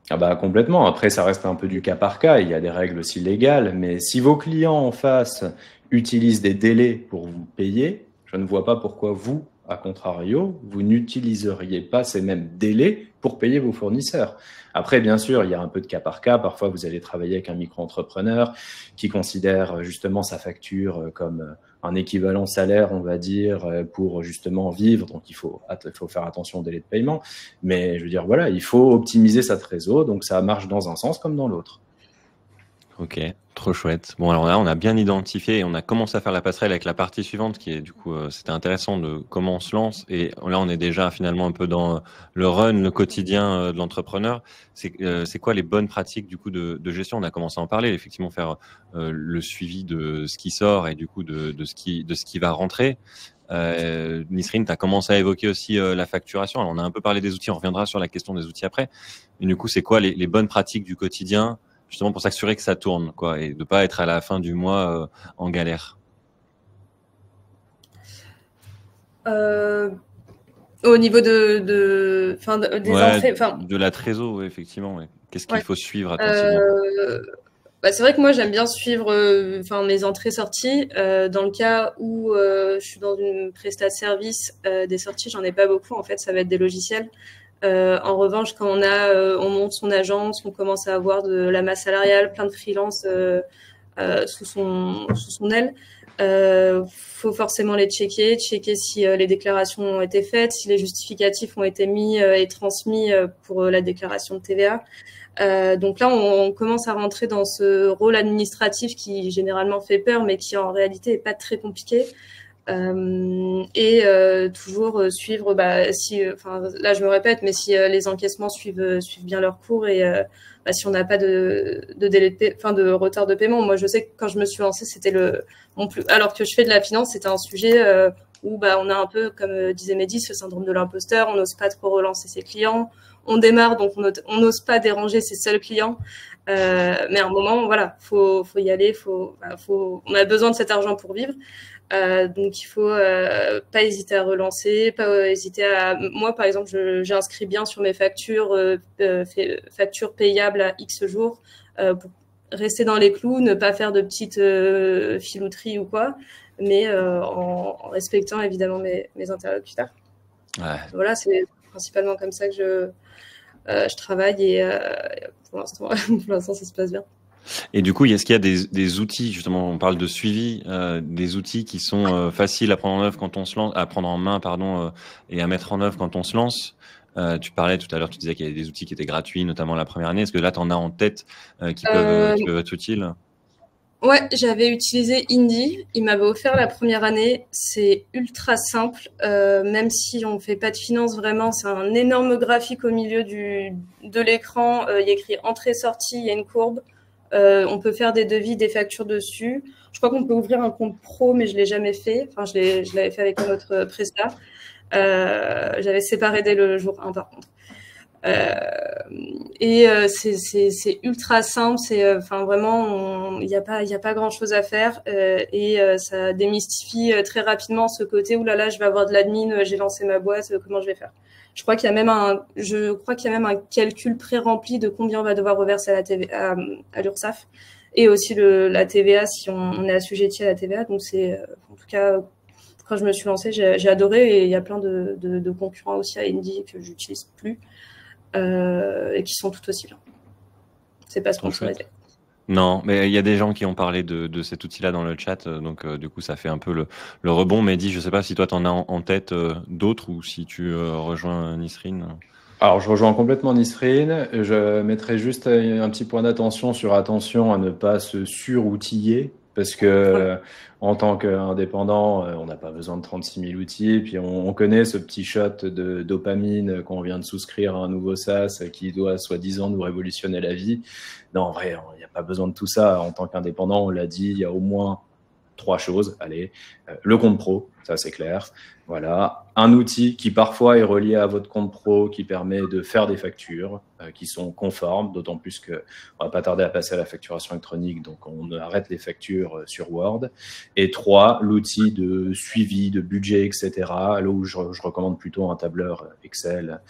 Ah complètement. Après, ça reste un peu du cas par cas. Il y a des règles aussi légales, mais si vos clients en face utilisent des délais pour vous payer, je ne vois pas pourquoi vous, à contrario, vous n'utiliseriez pas ces mêmes délais pour payer vos fournisseurs. Après, bien sûr, il y a un peu de cas par cas. Parfois, vous allez travailler avec un micro-entrepreneur qui considère justement sa facture comme un équivalent salaire, on va dire, pour justement vivre. Donc, il faut faire attention au délai de paiement. Mais je veux dire, voilà, il faut optimiser sa trésor. Donc, ça marche dans un sens comme dans l'autre. Ok, trop chouette. Bon, alors là, on a bien identifié et on a commencé à faire la passerelle avec la partie suivante qui est du coup, c'était intéressant de comment on se lance. Et là, on est déjà finalement un peu dans le run, le quotidien de l'entrepreneur. C'est quoi les bonnes pratiques du coup de gestion? On a commencé à en parler, effectivement, faire le suivi de ce qui sort et du coup de ce qui va rentrer. Nisrine, tu as commencé à évoquer aussi la facturation. Alors, on a un peu parlé des outils, on reviendra sur la question des outils après. Mais du coup, c'est quoi les bonnes pratiques du quotidien? Justement pour s'assurer que ça tourne, quoi, et de ne pas être à la fin du mois en galère. Au niveau des entrées, de la trésor, ouais, effectivement. Ouais. Qu'est-ce qu'il faut suivre attentivement? C'est vrai que moi j'aime bien suivre mes entrées-sorties. Dans le cas où je suis dans une prestation de service, des sorties, j'en ai pas beaucoup. En fait, ça va être des logiciels. En revanche, quand on monte son agence, on commence à avoir de la masse salariale, plein de freelance sous son aile. Faut forcément les checker si les déclarations ont été faites, si les justificatifs ont été mis et transmis pour la déclaration de TVA. Donc là, on commence à rentrer dans ce rôle administratif qui généralement fait peur, mais qui en réalité est pas très compliqué. Toujours suivre, là je me répète, mais si les encaissements suivent bien leur cours et si on n'a pas de délai de retard de paiement. Moi je sais que quand je me suis lancée, c'était alors que je fais de la finance, c'était un sujet où on a un peu, comme disait Mehdi, ce syndrome de l'imposteur. On n'ose pas trop relancer ses clients, on démarre, donc on n'ose pas déranger ses seuls clients. Mais à un moment, voilà, faut y aller, on a besoin de cet argent pour vivre. Donc il faut pas hésiter à relancer, pas hésiter à. Moi par exemple, j'inscris bien sur mes factures, factures payables à X jours pour rester dans les clous, ne pas faire de petites filouteries ou quoi, mais en respectant évidemment mes interlocuteurs. Ouais. Voilà, c'est principalement comme ça que je travaille et pour l'instant ça se passe bien. Et du coup, est-ce qu'il y a des outils, justement, on parle de suivi, des outils qui sont faciles à prendre en œuvre quand on se lance, à prendre en main, et à mettre en œuvre quand on se lance? Tu parlais tout à l'heure, tu disais qu'il y avait des outils qui étaient gratuits, notamment la première année. Est-ce que là, tu en as en tête qui peuvent être utiles? Ouais, j'avais utilisé Indy. Il m'avait offert la première année. C'est ultra simple, même si on fait pas de finance vraiment. C'est un énorme graphique au milieu de l'écran. Il y a écrit entrée-sortie, il y a une courbe. On peut faire des devis, des factures dessus. Je crois qu'on peut ouvrir un compte pro, mais je l'ai jamais fait. Enfin, je l'avais fait avec un autre prestat. J'avais séparé dès le jour 1 par contre. C'est ultra simple. C'est vraiment, il n'y a pas grand chose à faire ça démystifie très rapidement ce côté où là je vais avoir de l'admin, j'ai lancé ma boîte, comment je vais faire. Je crois qu'il y a même un calcul pré-rempli de combien on va devoir reverser à l'URSSAF et aussi la TVA si on est assujetti à la TVA. Donc c'est, en tout cas, quand je me suis lancée, j'ai adoré et il y a plein de concurrents aussi à Indy que j'utilise plus et qui sont tout aussi bien. C'est pas sponsorisé. Non, mais il y a des gens qui ont parlé de cet outil-là dans le chat, donc du coup ça fait un peu le rebond. Mehdi, je sais pas si toi tu en as en tête d'autres ou si tu rejoins Nisrine. Alors je rejoins complètement Nisrine. Je mettrais juste un petit point d'attention attention à ne pas se sur-outiller. Parce que en tant qu'indépendant, on n'a pas besoin de 36 000 outils. Puis on connaît ce petit shot de dopamine quand on vient de souscrire à un nouveau SaaS qui doit soi-disant nous révolutionner la vie. Non, en vrai, il n'y a pas besoin de tout ça. En tant qu'indépendant, on l'a dit, il y a au moins 3 choses. Allez, le compte pro, ça c'est clair. Voilà, un outil qui parfois est relié à votre compte pro, qui permet de faire des factures qui sont conformes, d'autant plus qu'on ne va pas tarder à passer à la facturation électronique, donc on arrête les factures sur Word. Et 3, l'outil de suivi, de budget, etc. Là où je recommande plutôt un tableur Excel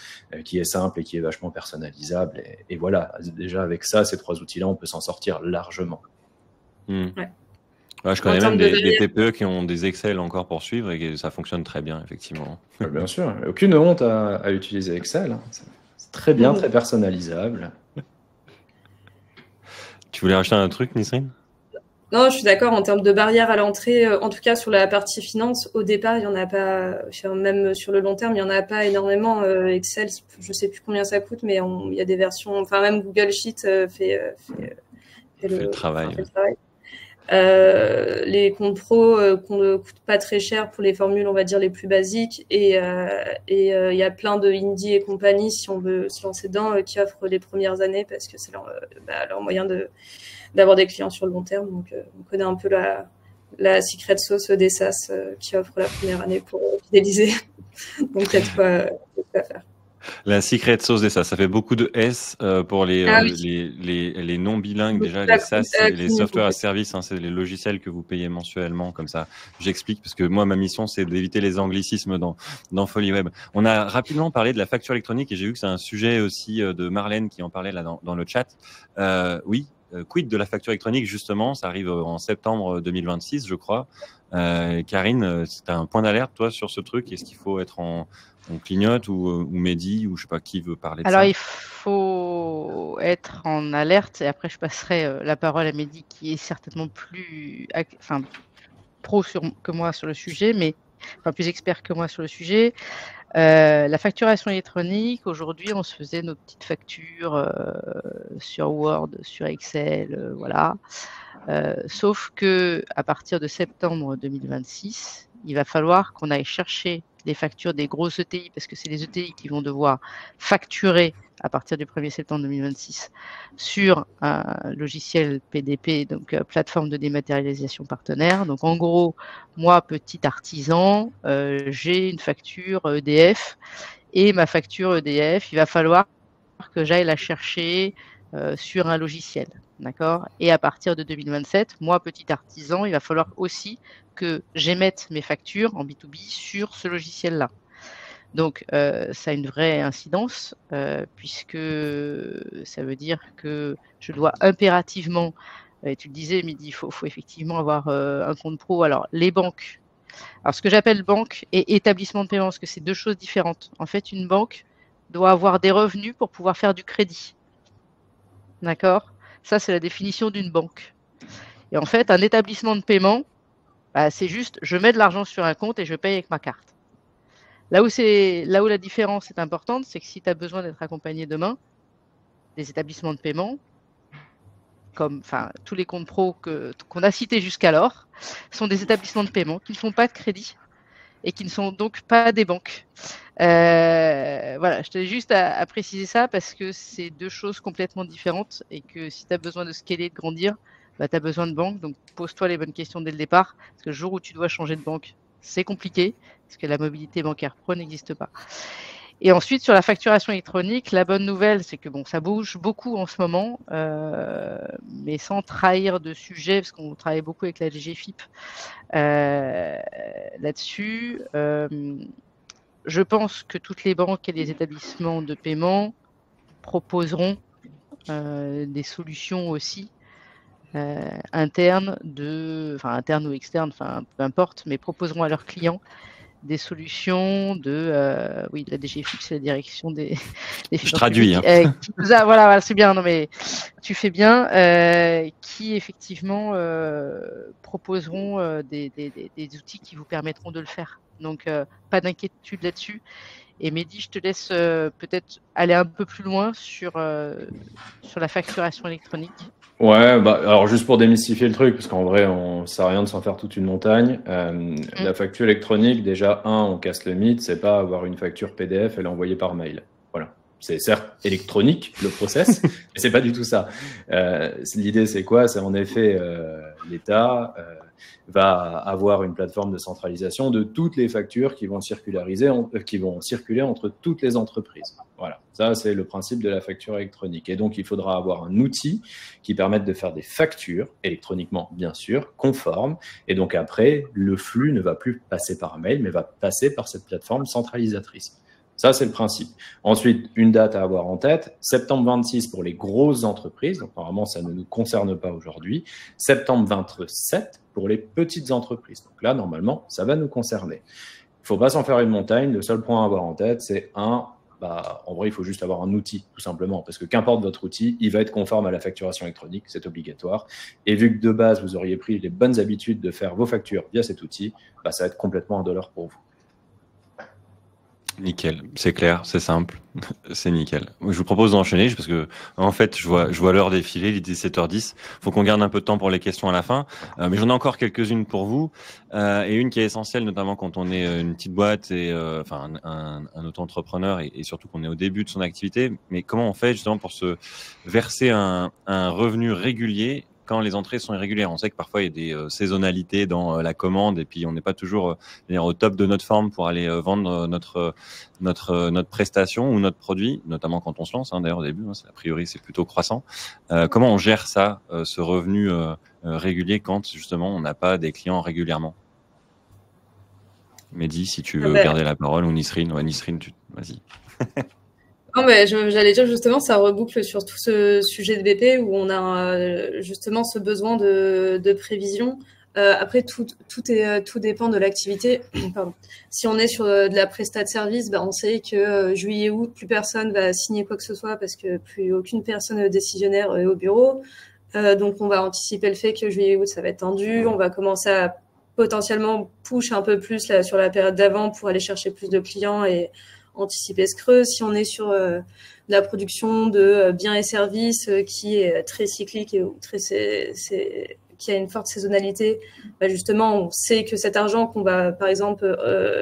qui est simple et qui est vachement personnalisable. Et voilà, déjà avec ça, ces 3 outils-là, on peut s'en sortir largement. Ouais. Je connais même des TPE qui ont des Excel encore pour suivre et ça fonctionne très bien, effectivement. Bien sûr, aucune honte à utiliser Excel. Hein. C'est très bien, très personnalisable. Tu voulais rajouter un truc, Nisrine? Non, je suis d'accord. En termes de barrières à l'entrée, en tout cas sur la partie finance, au départ, il n'y en a pas, même sur le long terme, il n'y en a pas énormément. Excel, je ne sais plus combien ça coûte, mais il y a des versions, enfin même Google Sheet fait le travail. Les comptes pro ne coûtent pas très cher pour les formules, on va dire, les plus basiques. Et il y a plein de Indie et compagnie, si on veut se lancer dedans, qui offrent les premières années parce que c'est leur moyen d'avoir des clients sur le long terme. Donc, on connaît un peu la secret sauce des SaaS qui offre la première année pour fidéliser. Donc, il y a de quoi faire. La secret sauce des SaaS, ça fait beaucoup de S pour les non bilingues. Déjà, les SaaS, c'est les software as service, hein, c'est les logiciels que vous payez mensuellement. Comme ça, j'explique parce que moi, ma mission, c'est d'éviter les anglicismes dans FoliWeb. On a rapidement parlé de la facture électronique et j'ai vu que c'est un sujet aussi de Marlène qui en parlait là dans le chat. Oui, quid de la facture électronique, justement, ça arrive en septembre 2026, je crois. Karine, c'est un point d'alerte, toi, sur ce truc. Est-ce qu'il faut être on clignote ou Mehdi ou je sais pas qui veut parler de ça? Alors, il faut être en alerte et après, je passerai la parole à Mehdi qui est certainement plus pro que moi sur le sujet, mais plus expert que moi sur le sujet. La facturation électronique, aujourd'hui, on se faisait nos petites factures sur Word, sur Excel, voilà. Sauf que à partir de septembre 2026, il va falloir qu'on aille chercher les factures des grosses ETI, parce que c'est les ETI qui vont devoir facturer à partir du 1er septembre 2026 sur un logiciel PDP, donc plateforme de dématérialisation partenaire. Donc en gros, moi, petit artisan, j'ai une facture EDF et ma facture EDF, il va falloir que j'aille la chercher sur un logiciel. D'accord ? Et à partir de 2027, moi, petit artisan, il va falloir aussi que j'émette mes factures en B2B sur ce logiciel-là. Donc, ça a une vraie incidence, puisque ça veut dire que je dois impérativement, et tu le disais, Mehdi, il faut effectivement avoir un compte pro. Alors, les banques, alors ce que j'appelle banque et établissement de paiement, parce que c'est deux choses différentes. En fait, une banque doit avoir des revenus pour pouvoir faire du crédit. D'accord ? Ça, c'est la définition d'une banque. Et en fait, un établissement de paiement, c'est juste, je mets de l'argent sur un compte et je paye avec ma carte. Là où la différence est importante, c'est que si tu as besoin d'être accompagné demain, des établissements de paiement, comme tous les comptes pro qu'on a cités jusqu'alors, sont des établissements de paiement qui ne font pas de crédit et qui ne sont donc pas des banques. Voilà, je tenais juste à préciser ça parce que c'est deux choses complètement différentes et que si tu as besoin de scaler, de grandir, tu as besoin de banque. Donc, pose-toi les bonnes questions dès le départ parce que le jour où tu dois changer de banque, c'est compliqué parce que la mobilité bancaire pro n'existe pas. Et ensuite, sur la facturation électronique, la bonne nouvelle, c'est que ça bouge beaucoup en ce moment, mais sans trahir de sujet, parce qu'on travaille beaucoup avec la DGFiP là-dessus. Je pense que toutes les banques et les établissements de paiement proposeront des solutions aussi internes ou externes, peu importe, mais proposeront à leurs clients des solutions de la DGFiP, c'est la direction des je traduis. Voilà, c'est bien. Non mais tu fais bien. Qui effectivement proposeront des outils qui vous permettront de le faire. Donc pas d'inquiétude là-dessus. Et Mehdi, je te laisse peut-être aller un peu plus loin sur la facturation électronique. Ouais, alors juste pour démystifier le truc, parce qu'en vrai, ça sert à rien de s'en faire toute une montagne. La facture électronique, déjà, on casse le mythe, c'est pas avoir une facture PDF et l'envoyer par mail. Voilà. C'est certes électronique, le process, mais c'est pas du tout ça. L'idée, c'est quoi? C'est en effet, l'État va avoir une plateforme de centralisation de toutes les factures qui vont circuler entre toutes les entreprises. Voilà, ça c'est le principe de la facture électronique. Et donc il faudra avoir un outil qui permette de faire des factures, électroniquement bien sûr, conformes. Et donc après, le flux ne va plus passer par mail, mais va passer par cette plateforme centralisatrice. Ça, c'est le principe. Ensuite, une date à avoir en tête, septembre 26 pour les grosses entreprises, donc normalement, ça ne nous concerne pas aujourd'hui, septembre 27 pour les petites entreprises. Donc là, normalement, ça va nous concerner. Il ne faut pas s'en faire une montagne. Le seul point à avoir en tête, c'est en vrai, il faut juste avoir un outil, tout simplement, parce que qu'importe votre outil, il va être conforme à la facturation électronique, c'est obligatoire. Et vu que de base, vous auriez pris les bonnes habitudes de faire vos factures via cet outil, ça va être complètement indolore pour vous. Nickel, c'est clair, c'est simple, c'est nickel. Je vous propose d'enchaîner parce que en fait, je vois l'heure défiler, il est 17h10. Faut qu'on garde un peu de temps pour les questions à la fin, mais j'en ai encore quelques-unes pour vous et une qui est essentielle, notamment quand on est une petite boîte et enfin un auto-entrepreneur et surtout qu'on est au début de son activité. Mais comment on fait justement pour se verser un revenu régulier quand les entrées sont irrégulières? On sait que parfois il y a des saisonnalités dans la commande et puis on n'est pas toujours au top de notre forme pour aller vendre notre prestation ou notre produit, notamment quand on se lance. D'ailleurs au début, a priori c'est plutôt croissant. Comment on gère ça, ce revenu régulier quand justement on n'a pas des clients régulièrement? Mehdi, si tu veux garder la parole, ou Nisrine. Ouais, Nisrine, vas-y. Non, mais j'allais dire justement, ça reboucle sur tout ce sujet de BP où on a justement ce besoin de prévision. Après, tout dépend de l'activité. Pardon. Si on est sur de la prestat de service, on sait que juillet-août, plus personne va signer quoi que ce soit parce que plus aucune personne décisionnaire est au bureau. Donc, on va anticiper le fait que juillet-août, ça va être tendu. On va commencer à potentiellement push un peu plus là, sur la période d'avant pour aller chercher plus de clients et anticiper ce creux. Si on est sur la production de biens et services qui est très cyclique et qui a une forte saisonnalité, justement, on sait que cet argent qu'on va, par exemple,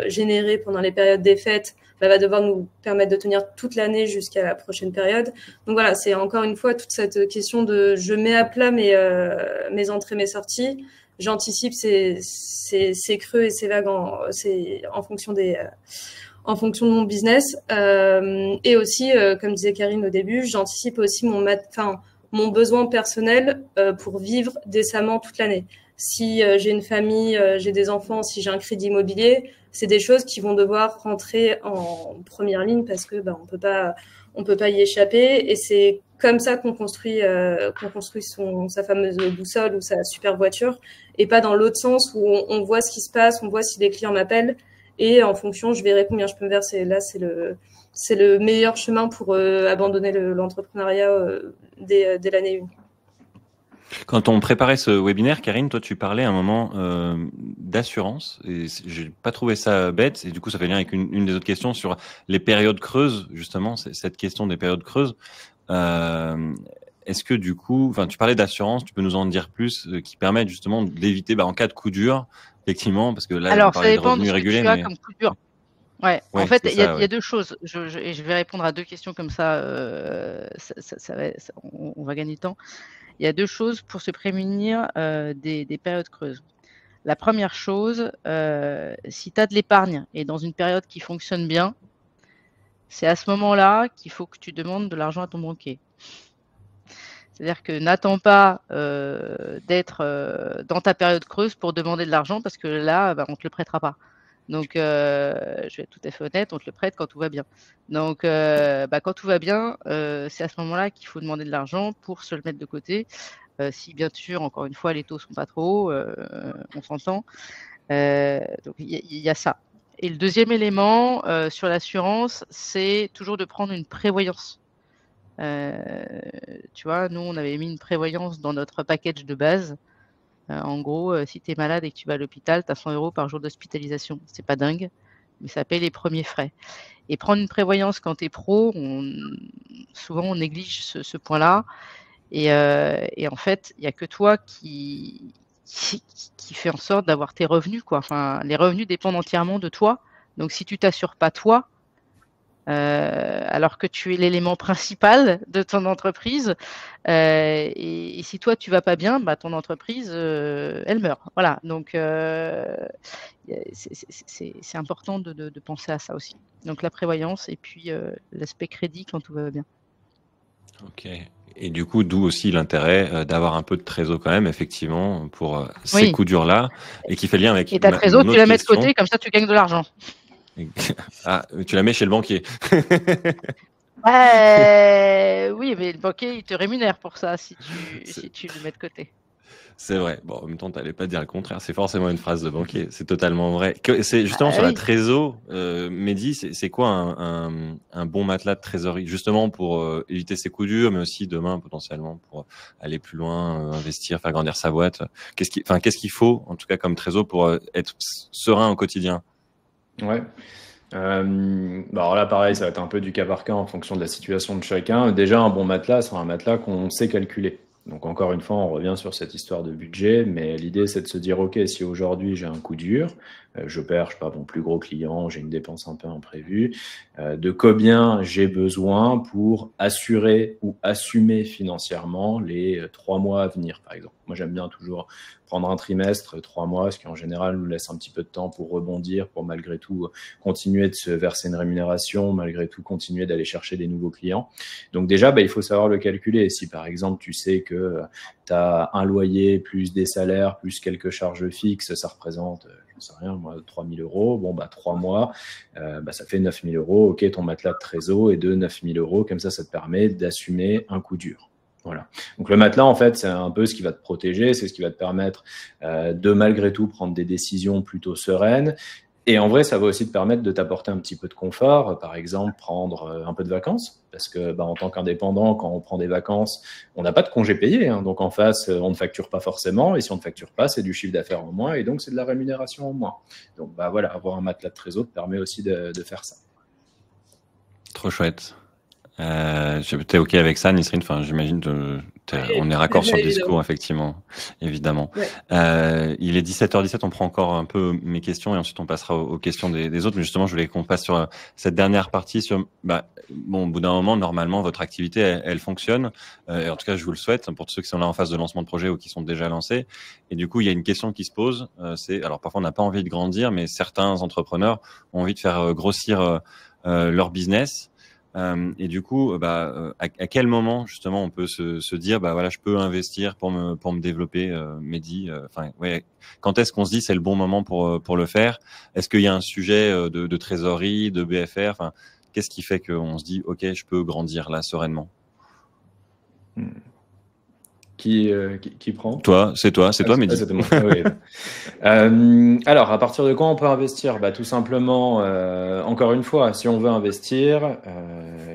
générer pendant les périodes des fêtes va devoir nous permettre de tenir toute l'année jusqu'à la prochaine période. Donc voilà, c'est encore une fois toute cette question de je mets à plat mes entrées, mes sorties, j'anticipe ces creux et ces vagues en fonction de mon business. Et aussi, comme disait Karine au début, j'anticipe aussi mon besoin personnel pour vivre décemment toute l'année. Si j'ai une famille, j'ai des enfants, si j'ai un crédit immobilier, c'est des choses qui vont devoir rentrer en première ligne parce que on peut pas y échapper. Et c'est comme ça qu'on construit sa fameuse boussole ou sa super voiture, et pas dans l'autre sens où on voit ce qui se passe, on voit si les clients m'appellent. Et en fonction, je verrai combien je peux me verser. Là, c'est le meilleur chemin pour abandonner l'entrepreneuriat dès l'année 1. Quand on préparait ce webinaire, Karine, toi, tu parlais à un moment d'assurance. Et j'ai pas trouvé ça bête. Et du coup, ça fait lien avec une des autres questions sur les périodes creuses, justement, cette question des périodes creuses. Est-ce que du coup, tu parlais d'assurance, tu peux nous en dire plus, qui permettent justement d'éviter, en cas de coup dur, effectivement, parce que là, alors, on parlait de revenus irréguliers. Mais... comme coup dur. Ouais. En fait, il y a deux choses. Je vais répondre à deux questions comme ça. On va gagner du temps. Il y a deux choses pour se prémunir des périodes creuses. La première chose, si tu as de l'épargne et dans une période qui fonctionne bien, c'est à ce moment-là qu'il faut que tu demandes de l'argent à ton banquier. C'est-à-dire que n'attends pas d'être dans ta période creuse pour demander de l'argent parce que là, on ne te le prêtera pas. Donc, je vais être tout à fait honnête, on te le prête quand tout va bien. Donc, quand tout va bien, c'est à ce moment-là qu'il faut demander de l'argent pour se le mettre de côté. Si, bien sûr, encore une fois, les taux ne sont pas trop hauts, on s'entend. Donc, il y a ça. Et le deuxième élément sur l'assurance, c'est toujours de prendre une prévoyance. Tu vois, nous, on avait mis une prévoyance dans notre package de base. En gros, si tu es malade et que tu vas à l'hôpital, tu as 100 € par jour d'hospitalisation. C'est pas dingue, mais ça paye les premiers frais. Et prendre une prévoyance quand tu es pro, souvent on néglige ce point-là. Et en fait, il n'y a que toi qui fait en sorte d'avoir tes revenus, quoi. Enfin, les revenus dépendent entièrement de toi. Donc, si tu t'assures pas toi, alors que tu es l'élément principal de ton entreprise, et si toi tu vas pas bien, ton entreprise elle meurt. Voilà, donc c'est important de penser à ça aussi. Donc la prévoyance et puis l'aspect crédit quand tout va bien. Ok. Et du coup, d'où aussi l'intérêt d'avoir un peu de trésor quand même, effectivement, pour ces coups durs-là, et qui fait lien avec. Et ta trésor, tu la mets de côté, comme ça tu gagnes de l'argent. Ah, tu la mets chez le banquier. Oui, mais le banquier, il te rémunère pour ça si tu le mets de côté. C'est vrai. Bon, en même temps, tu n'allais pas dire le contraire. C'est forcément une phrase de banquier. C'est totalement vrai. C'est justement sur la trésor, Mehdi, c'est quoi un bon matelas de trésorerie, justement pour éviter ces coups durs, mais aussi demain potentiellement pour aller plus loin, investir, faire grandir sa boîte. Qu'est-ce qu'il faut, en tout cas comme trésor, pour être serein au quotidien? Ouais. Alors là, pareil, ça va être un peu du cas par cas en fonction de la situation de chacun. Déjà, un bon matelas sera un matelas qu'on sait calculer. Donc encore une fois, on revient sur cette histoire de budget, mais l'idée c'est de se dire, ok, si aujourd'hui j'ai un coup dur, je perds, je sais pas, mon plus gros client, j'ai une dépense un peu imprévue, de combien j'ai besoin pour assurer ou assumer financièrement les 3 mois à venir, par exemple. Moi, j'aime bien toujours prendre un trimestre, 3 mois, ce qui en général nous laisse un petit peu de temps pour rebondir, pour malgré tout continuer de se verser une rémunération, malgré tout continuer d'aller chercher des nouveaux clients. Donc déjà, il faut savoir le calculer. Si par exemple, tu sais que tu as un loyer plus des salaires, plus quelques charges fixes, ça représente, je ne sais rien, moi, 3 000 euros. Bon, 3 mois, ça fait 9 000 euros. Ok, ton matelas de trésor est de 9 000 euros. Comme ça te permet d'assumer un coup dur. Voilà. Donc le matelas, en fait, c'est un peu ce qui va te protéger, c'est ce qui va te permettre de malgré tout prendre des décisions plutôt sereines. Et en vrai, ça va aussi te permettre de t'apporter un petit peu de confort, par exemple prendre un peu de vacances, parce que en tant qu'indépendant, quand on prend des vacances, on n'a pas de congé payé, hein, donc en face, on ne facture pas forcément, et si on ne facture pas, c'est du chiffre d'affaires en moins, et donc c'est de la rémunération en moins. Donc voilà, avoir un matelas de trésor te permet aussi de faire ça. Trop chouette. T'es OK avec ça, Nisrine? Enfin, j'imagine on est raccord sur le discours, effectivement, évidemment. Ouais. Il est 17h17, on prend encore un peu mes questions et ensuite on passera aux questions des autres. Mais justement, je voulais qu'on passe sur cette dernière partie sur, au bout d'un moment, normalement, votre activité, elle fonctionne. Et en tout cas, je vous le souhaite pour tous ceux qui sont là en phase de lancement de projet ou qui sont déjà lancés. Et du coup, il y a une question qui se pose. Alors parfois, on n'a pas envie de grandir, mais certains entrepreneurs ont envie de faire grossir leur business. Et du coup, à quel moment justement on peut se dire, voilà, je peux investir pour me développer, Mehdi. Quand est-ce qu'on se dit c'est le bon moment pour le faire? Est-ce qu'il y a un sujet de trésorerie, de BFR? Enfin, qu'est-ce qui fait qu'on se dit, ok, je peux grandir là sereinement? Qui prend? C'est toi, Mehdi. Alors, à partir de quand on peut investir? Tout simplement, encore une fois, si on veut investir,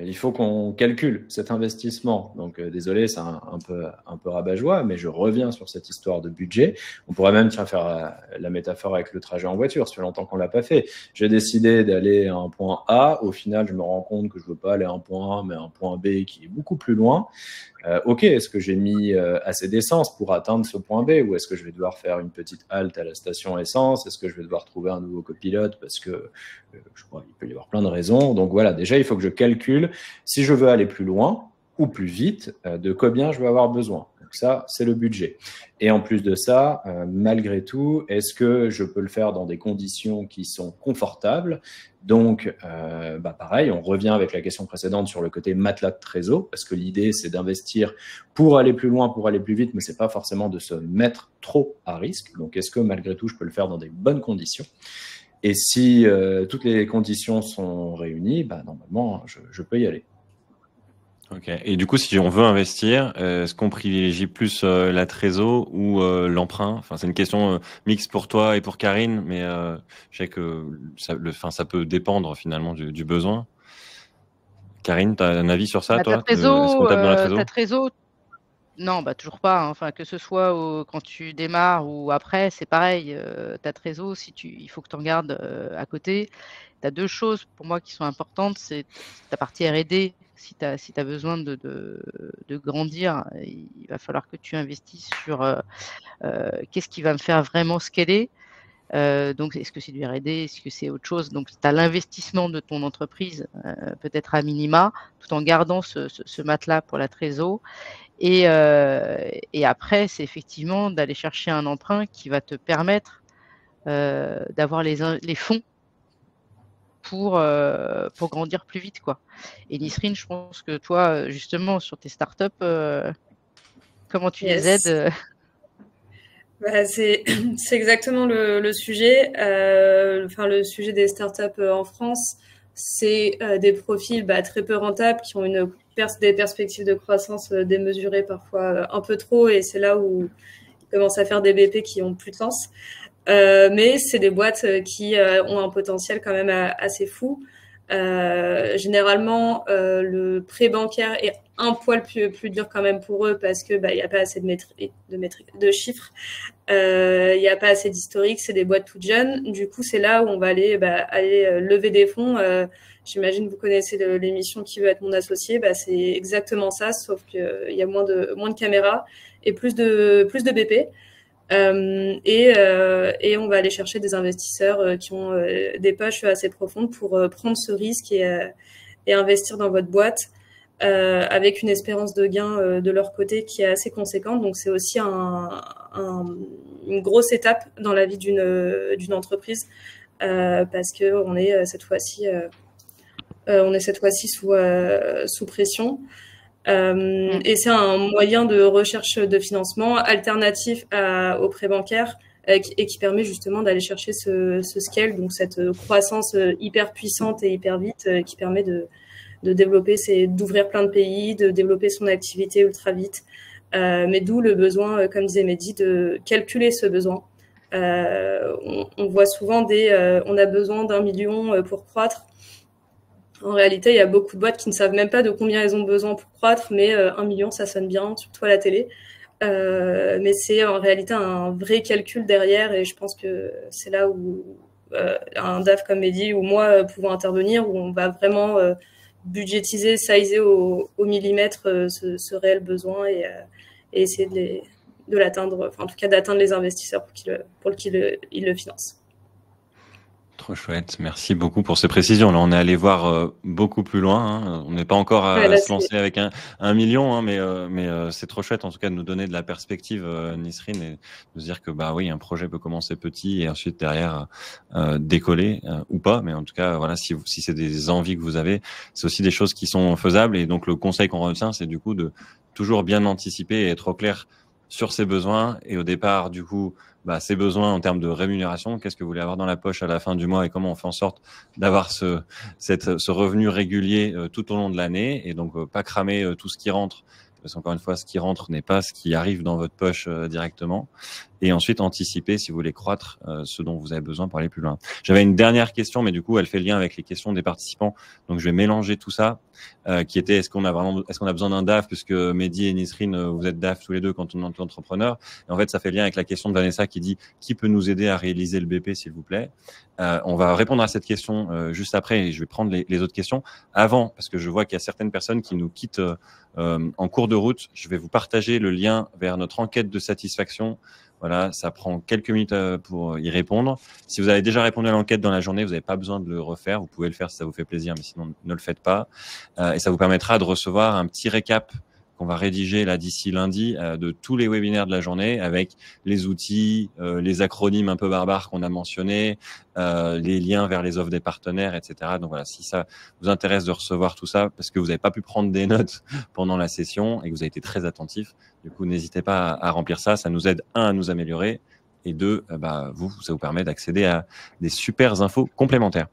il faut qu'on calcule cet investissement. Donc, désolé, c'est un peu rabat-joie, mais je reviens sur cette histoire de budget. On pourrait même faire la métaphore avec le trajet en voiture. Ça fait longtemps qu'on ne l'a pas fait. J'ai décidé d'aller à un point A. Au final, je me rends compte que je ne veux pas aller à un point A, mais à un point B qui est beaucoup plus loin. Ok, est-ce que j'ai mis assez d'essence pour atteindre ce point B, ou est-ce que je vais devoir faire une petite halte à la station essence? Est-ce que je vais devoir trouver un nouveau copilote parce que je crois qu'il peut y avoir plein de raisons. Donc voilà, déjà il faut que je calcule si je veux aller plus loin ou plus vite, de combien je vais avoir besoin. Donc ça, c'est le budget. Et en plus de ça, malgré tout, est-ce que je peux le faire dans des conditions qui sont confortables? Donc, pareil, on revient avec la question précédente sur le côté matelas de trésor, parce que l'idée, c'est d'investir pour aller plus loin, pour aller plus vite, mais ce n'est pas forcément de se mettre trop à risque. Donc, est-ce que malgré tout, je peux le faire dans des bonnes conditions? Et si toutes les conditions sont réunies, normalement, je peux y aller. Ok. Et du coup, si on veut investir, est-ce qu'on privilégie plus la trésor ou l'emprunt? Enfin, c'est une question mixte pour toi et pour Karine, mais je sais que ça peut dépendre finalement du besoin. Karine, tu as un avis sur ça, toi? Est-ce qu'on tape dans la trésor? Ta trésor, non, toujours pas. Hein. Enfin, que ce soit quand tu démarres ou après, c'est pareil. Ta trésor, il faut que tu en gardes à côté. Tu as deux choses pour moi qui sont importantes. C'est ta partie R&D. Si tu as besoin de grandir, il va falloir que tu investisses sur qu'est-ce qui va me faire vraiment scaler. Donc, est-ce que c'est du R&D? Est-ce que c'est autre chose? Donc, tu as l'investissement de ton entreprise, peut-être à minima, tout en gardant ce matelas pour la trésor. Et après, c'est effectivement d'aller chercher un emprunt qui va te permettre d'avoir les fonds pour grandir plus vite, quoi. Et Nisrine, je pense que toi, justement, sur tes startups, comment tu les aides? C'est exactement le sujet. Le sujet des startups en France, c'est des profils très peu rentables qui ont des perspectives de croissance démesurées, parfois un peu trop, et c'est là où ils commencent à faire des BP qui ont plus de sens. Mais c'est des boîtes qui ont un potentiel quand même assez fou. Généralement, le prêt bancaire est un poil plus dur quand même pour eux parce que il y a pas assez de chiffres, il y a pas assez d'historique, c'est des boîtes toutes jeunes. Du coup, c'est là où on va aller lever des fonds. J'imagine que vous connaissez l'émission Qui veut être mon associé. C'est exactement ça, sauf qu'il y a moins de caméras et plus de BP. Et on va aller chercher des investisseurs qui ont des poches assez profondes pour prendre ce risque et investir dans votre boîte avec une espérance de gain de leur côté qui est assez conséquente. Donc c'est aussi une grosse étape dans la vie d'une entreprise parce que on est cette fois-ci sous pression. Et c'est un moyen de recherche de financement alternatif au prêt bancaire et qui permet justement d'aller chercher ce scale, donc cette croissance hyper puissante et hyper vite qui permet de développer, d'ouvrir plein de pays, de développer son activité ultra vite. Mais d'où le besoin, comme disait Mehdi, de calculer ce besoin. On voit souvent on a besoin d'1 million pour croître. En réalité, il y a beaucoup de boîtes qui ne savent même pas de combien elles ont besoin pour croître, mais 1 million, ça sonne bien, surtout à la télé. Mais c'est en réalité un vrai calcul derrière, et je pense que c'est là où un DAF comme Mehdi ou moi pouvons intervenir, où on va vraiment budgétiser, sizer au millimètre ce réel besoin et essayer de l'atteindre, enfin en tout cas d'atteindre les investisseurs pour qu'ils le financent. Trop chouette, merci beaucoup pour ces précisions. Là, on est allé voir beaucoup plus loin. Hein. On n'est pas encore à se lancer avec un million, hein, mais c'est trop chouette en tout cas de nous donner de la perspective, Nisrine, et de se dire que oui, un projet peut commencer petit et ensuite derrière décoller ou pas. Mais en tout cas, voilà, si c'est des envies que vous avez, c'est aussi des choses qui sont faisables. Et donc le conseil qu'on retient, c'est du coup de toujours bien anticiper et être au clair sur ses besoins. Et au départ, du coup, ses besoins en termes de rémunération, qu'est-ce que vous voulez avoir dans la poche à la fin du mois et comment on fait en sorte d'avoir ce revenu régulier tout au long de l'année, et donc pas cramer tout ce qui rentre, parce qu'encore une fois, ce qui rentre n'est pas ce qui arrive dans votre poche directement. Et ensuite, anticiper, si vous voulez croître, ce dont vous avez besoin pour aller plus loin. J'avais une dernière question, mais du coup, elle fait lien avec les questions des participants. Donc, je vais mélanger tout ça, qui était est-ce qu'on a besoin d'un DAF, puisque Mehdi et Nisrine, vous êtes DAF tous les deux quand on est entrepreneur. Et en fait, ça fait lien avec la question de Vanessa qui dit qui peut nous aider à réaliser le BP, s'il vous plaît. On va répondre à cette question juste après, et je vais prendre les autres questions avant, parce que je vois qu'il y a certaines personnes qui nous quittent en cours de route. Je vais vous partager le lien vers notre enquête de satisfaction. Voilà, ça prend quelques minutes pour y répondre. Si vous avez déjà répondu à l'enquête dans la journée, vous n'avez pas besoin de le refaire. Vous pouvez le faire si ça vous fait plaisir, mais sinon, ne le faites pas. Et ça vous permettra de recevoir un petit récap qu'on va rédiger là d'ici lundi de tous les webinaires de la journée, avec les outils, les acronymes un peu barbares qu'on a mentionnés, les liens vers les offres des partenaires, etc. Donc voilà, si ça vous intéresse de recevoir tout ça, parce que vous n'avez pas pu prendre des notes pendant la session et que vous avez été très attentif, du coup, n'hésitez pas à remplir ça. Ça nous aide, à nous améliorer, et deux, ça vous permet d'accéder à des super infos complémentaires.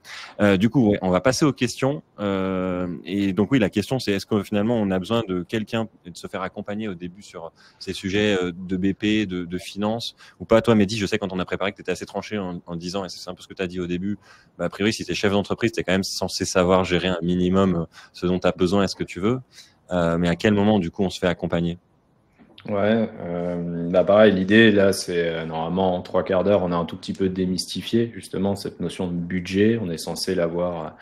Du coup, on va passer aux questions. Et donc oui, la question c'est est-ce que finalement on a besoin de quelqu'un et de se faire accompagner au début sur ces sujets de BP, de finance ou pas? Toi, Mehdi, je sais quand on a préparé que tu étais assez tranché en disant, et c'est un peu ce que tu as dit au début, a priori si tu es chef d'entreprise, tu es quand même censé savoir gérer un minimum ce dont tu as besoin et ce que tu veux. Mais à quel moment du coup on se fait accompagner? Ouais, pareil, l'idée là, c'est normalement en 3/4 d'heure, on a un tout petit peu démystifié justement cette notion de budget. On est censé l'avoir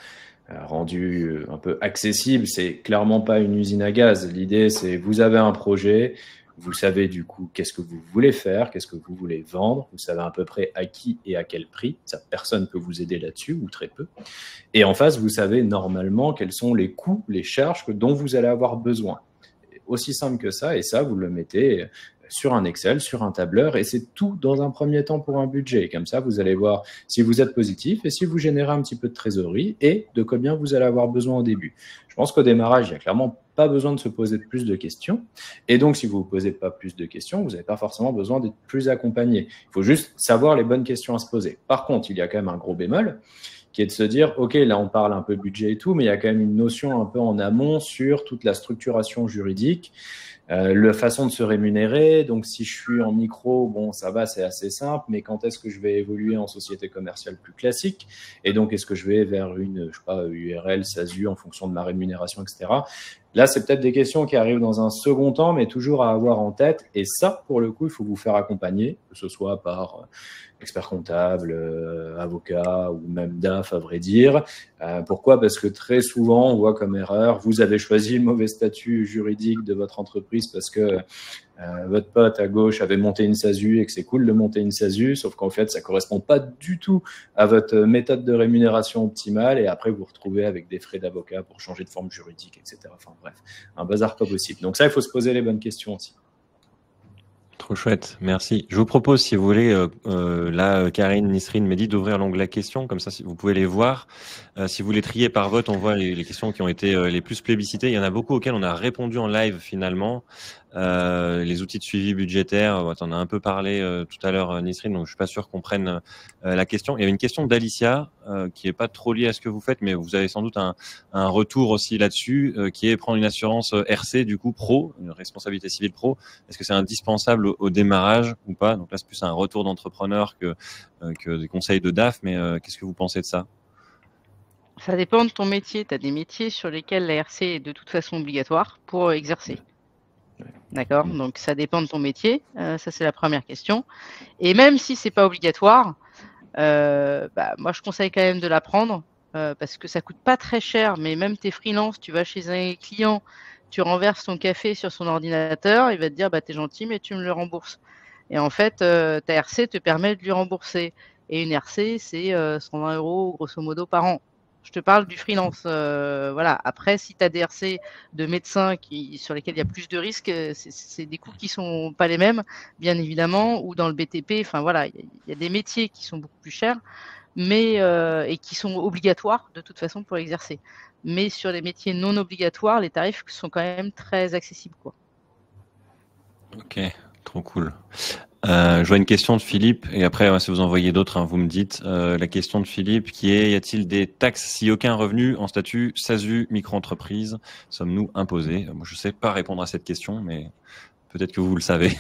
rendu un peu accessible. C'est clairement pas une usine à gaz. L'idée, c'est vous avez un projet, vous savez du coup qu'est-ce que vous voulez faire, qu'est-ce que vous voulez vendre, vous savez à peu près à qui et à quel prix. Ça, personne peut vous aider là-dessus ou très peu. Et en face, vous savez normalement quels sont les coûts, les charges dont vous allez avoir besoin. Aussi simple que ça, et ça, vous le mettez sur un Excel, sur un tableur, et c'est tout dans un premier temps pour un budget. Comme ça, vous allez voir si vous êtes positif et si vous générez un petit peu de trésorerie et de combien vous allez avoir besoin au début. Je pense qu'au démarrage, il n'y a clairement pas besoin de se poser plus de questions. Et donc, si vous ne vous posez pas plus de questions, vous n'avez pas forcément besoin d'être plus accompagné. Il faut juste savoir les bonnes questions à se poser. Par contre, il y a quand même un gros bémol qui est de se dire, OK, là, on parle un peu budget et tout, mais il y a quand même une notion un peu en amont sur toute la structuration juridique, la façon de se rémunérer. Donc, si je suis en micro, bon, ça va, c'est assez simple, mais quand est-ce que je vais évoluer en société commerciale plus classique? Et donc, est-ce que je vais vers une, je sais pas, URL, SASU en fonction de ma rémunération, etc. Là, c'est peut-être des questions qui arrivent dans un second temps, mais toujours à avoir en tête. Et ça, pour le coup, il faut vous faire accompagner, que ce soit par expert comptable, avocat ou même DAF, à vrai dire. Pourquoi? Parce que très souvent, on voit comme erreur, vous avez choisi le mauvais statut juridique de votre entreprise parce que votre pote à gauche avait monté une SASU et que c'est cool de monter une SASU, sauf qu'en fait, ça ne correspond pas du tout à votre méthode de rémunération optimale et après, vous vous retrouvez avec des frais d'avocat pour changer de forme juridique, etc. Enfin bref, un bazar pas possible. Donc ça, il faut se poser les bonnes questions aussi. Trop chouette, merci. Je vous propose, si vous voulez, là, Karine, Nisrine m'a dit d'ouvrir l'onglet questions, comme ça, vous pouvez les voir. Si vous les triez par vote, on voit les questions qui ont été les plus plébiscitées. Il y en a beaucoup auxquelles on a répondu en live finalement. Les outils de suivi budgétaire, tu en as un peu parlé tout à l'heure, Nisrine, donc je suis pas sûr qu'on prenne la question. Il y avait une question d'Alicia qui est pas trop liée à ce que vous faites, mais vous avez sans doute un retour aussi là-dessus, qui est prendre une assurance RC du coup pro, une responsabilité civile pro. Est-ce que c'est indispensable au démarrage ou pas? Donc là, c'est plus un retour d'entrepreneur que des conseils de DAF, mais qu'est-ce que vous pensez de ça? Ça dépend de ton métier. Tu as des métiers sur lesquels la RC est de toute façon obligatoire pour exercer. D'accord? Donc, ça dépend de ton métier. Ça, c'est la première question. Et même si c'est pas obligatoire, moi, je conseille quand même de la prendre parce que ça coûte pas très cher. Mais même tes freelances, tu vas chez un client, tu renverses ton café sur son ordinateur, il va te dire, t'es gentil, mais tu me le rembourses. Et en fait, ta RC te permet de lui rembourser. Et une RC, c'est 120 € grosso modo par an. Je te parle du freelance. Voilà. Après, si tu as des RC de médecins sur lesquels il y a plus de risques, c'est des coûts qui sont pas les mêmes, bien évidemment, ou dans le BTP. Enfin voilà, il y a des métiers qui sont beaucoup plus chers, mais et qui sont obligatoires de toute façon pour exercer. Mais sur les métiers non obligatoires, les tarifs sont quand même très accessibles, quoi. Ok, trop cool. Je vois une question de Philippe, et après, si vous en voyez d'autres, vous me dites. La question de Philippe qui est, y a-t-il des taxes si aucun revenu en statut SASU micro-entreprise sommes-nous imposés? Moi, je ne sais pas répondre à cette question, mais peut-être que vous le savez.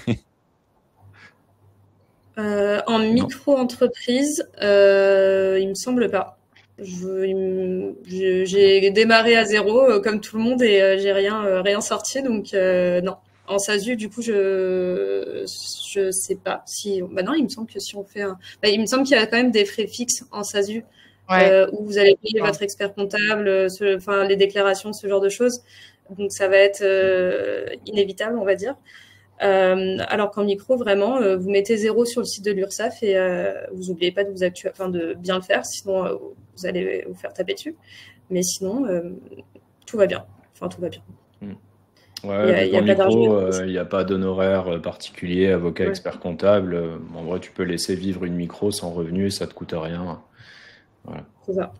En micro-entreprise, il me semble pas. J'ai démarré à zéro comme tout le monde et j'ai rien sorti, donc non. En SASU, du coup, je sais pas si. Non, il me semble que si on fait il me semble qu'il y a quand même des frais fixes en SASU où vous allez payer votre expert comptable, les déclarations, ce genre de choses. Donc ça va être inévitable, on va dire. Alors qu'en micro, vraiment, vous mettez 0 sur le site de l'URSSAF et vous n'oubliez pas de de bien le faire, sinon vous allez vous faire taper dessus. Mais sinon, tout va bien. Enfin, tout va bien. Ouais, en micro, il n'y a pas d'honoraire particulier, avocat, expert comptable. En vrai, tu peux laisser vivre une micro sans revenu, ça ne te coûte rien. Voilà. C'est ça.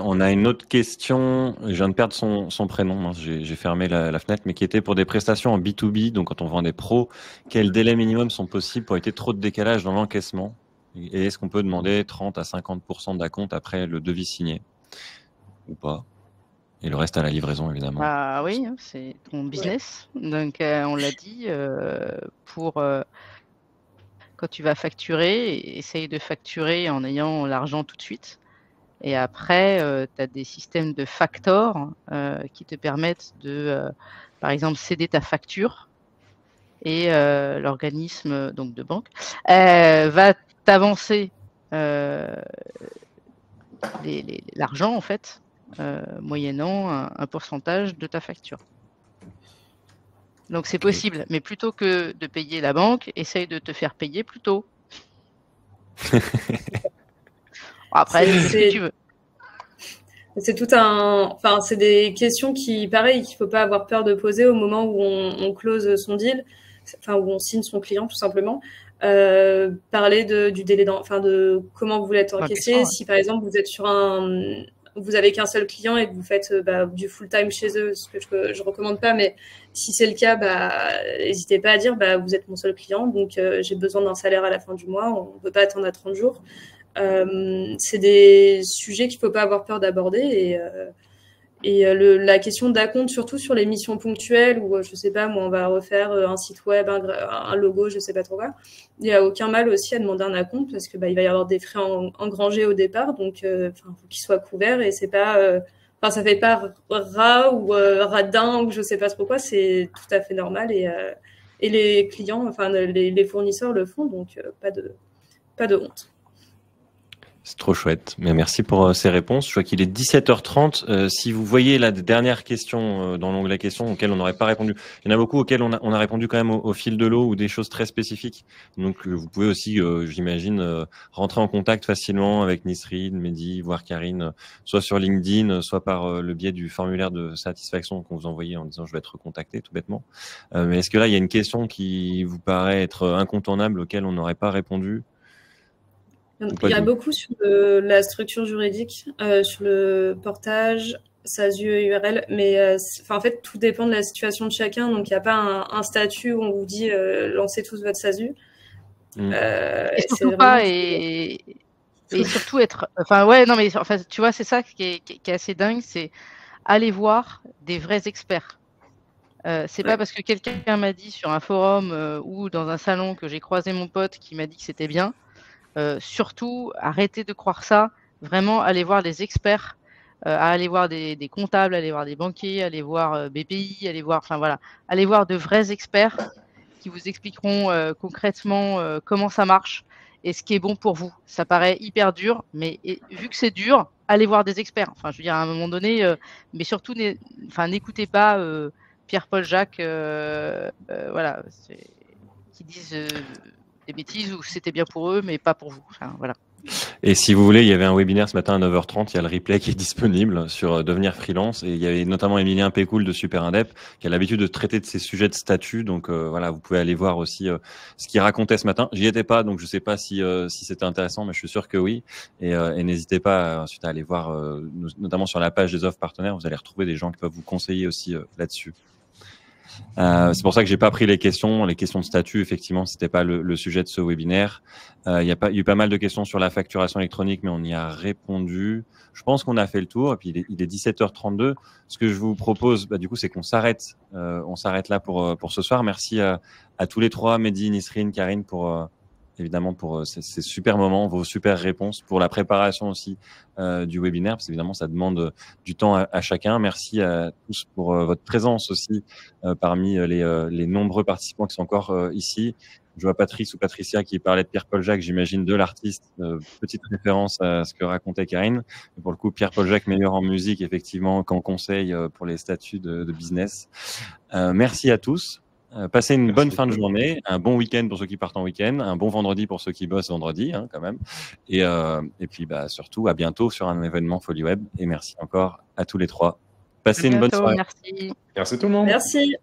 On a une autre question, je viens de perdre son prénom, j'ai fermé la fenêtre, mais qui était pour des prestations en B2B, donc quand on vend des pros, quels délais minimum sont possibles pour éviter trop de décalage dans l'encaissement? Et est-ce qu'on peut demander 30 à 50% d'acompte après le devis signé ou pas? Et le reste à la livraison, évidemment. Bah oui, c'est ton business. Donc, on l'a dit, quand tu vas facturer, essaye de facturer en ayant l'argent tout de suite. Et après, tu as des systèmes de factor qui te permettent de, par exemple, céder ta facture et l'organisme donc de banque va t'avancer l'argent en fait, moyennant un pourcentage de ta facture. Donc c'est possible, mais plutôt que de payer la banque, essaye de te faire payer plus tôt. Après, c'est ce que tu veux. C'est c'est des questions qui, pareil, qu'il faut pas avoir peur de poser au moment où on close son deal. où on signe son client tout simplement. Parler du délai, de comment vous voulez être encaissé. Si par exemple vous êtes sur vous avez qu'un seul client et que vous faites du full time chez eux, ce que je recommande pas, mais si c'est le cas, n'hésitez pas à dire vous êtes mon seul client, donc j'ai besoin d'un salaire à la fin du mois, on ne peut pas attendre à 30 jours. C'est des sujets qu'il ne faut pas avoir peur d'aborder la question d'acompte, surtout sur les missions ponctuelles où, je sais pas, moi, on va refaire un site web, un logo, je sais pas trop quoi. Il n'y a aucun mal aussi à demander un acompte parce que il va y avoir des frais engrangés au départ, donc faut qu'ils soient couverts et c'est pas, ça fait pas rat ou radin ou je sais pas trop quoi, c'est tout à fait normal et les clients, les fournisseurs le font, donc pas de honte. C'est trop chouette. Mais merci pour ces réponses. Je vois qu'il est 17h30. Si vous voyez là des dernières questions dans l'onglet questions auxquelles on n'aurait pas répondu, il y en a beaucoup auxquelles on a répondu quand même au fil de l'eau ou des choses très spécifiques. Donc vous pouvez aussi, j'imagine, rentrer en contact facilement avec Nisrine, Mehdi, voire Karine, soit sur LinkedIn, soit par le biais du formulaire de satisfaction qu'on vous envoyait en disant je vais être recontacté tout bêtement. Mais est-ce que là il y a une question qui vous paraît être incontournable auquel on n'aurait pas répondu? Il y a beaucoup sur la structure juridique, sur le portage, SASU et URL, mais en fait, tout dépend de la situation de chacun. Donc, il n'y a pas un statut où on vous dit lancez tous votre SASU. Et surtout et surtout être. Tu vois, c'est ça qui est assez dingue, c'est aller voir des vrais experts. C'est pas parce que quelqu'un m'a dit sur un forum ou dans un salon que j'ai croisé mon pote qui m'a dit que c'était bien. Surtout, arrêtez de croire ça. Vraiment, allez voir des experts, allez voir des comptables, allez voir des banquiers, allez voir BPI, allez voir de vrais experts qui vous expliqueront concrètement comment ça marche et ce qui est bon pour vous. Ça paraît hyper dur, mais vu que c'est dur, allez voir des experts. Enfin, je veux dire, à un moment donné, mais surtout, n'écoutez pas Pierre-Paul Jacques, qui disent des bêtises où c'était bien pour eux, mais pas pour vous. Enfin, voilà. Et si vous voulez, il y avait un webinaire ce matin à 9h30, il y a le replay qui est disponible sur devenir freelance et il y avait notamment Emilien Pécoul de Super Indep qui a l'habitude de traiter de ces sujets de statut. Donc vous pouvez aller voir aussi ce qu'il racontait ce matin. J'y étais pas, donc je sais pas si c'était intéressant, mais je suis sûr que oui. Et n'hésitez pas ensuite à aller voir, notamment sur la page des offres partenaires, vous allez retrouver des gens qui peuvent vous conseiller aussi là-dessus. C'est pour ça que j'ai pas pris les questions de statut. Effectivement, c'était pas le sujet de ce webinaire. Il y a eu pas mal de questions sur la facturation électronique, mais on y a répondu. Je pense qu'on a fait le tour. Et puis il est 17h32. Ce que je vous propose, du coup, c'est qu'on s'arrête. On s'arrête là pour ce soir. Merci à tous les trois, Mehdi, Nisrine, Karine, évidemment pour ces super moments, vos super réponses, pour la préparation aussi du webinaire, parce qu'évidemment, ça demande du temps à chacun. Merci à tous pour votre présence aussi parmi les nombreux participants qui sont encore ici. Je vois Patrice ou Patricia qui parlait de Pierre-Paul Jacques, j'imagine, de l'artiste. Petite référence à ce que racontait Karine. Et pour le coup, Pierre-Paul Jacques, meilleur en musique, effectivement, qu'en conseil pour les statuts de business. Merci à tous. Passez une bonne fin de journée, un bon week-end pour ceux qui partent en week-end, un bon vendredi pour ceux qui bossent vendredi, quand même. Et puis surtout, à bientôt sur un événement Folie Web. Et merci encore à tous les trois. Passez une bonne soirée. Merci. Merci tout le monde. Merci.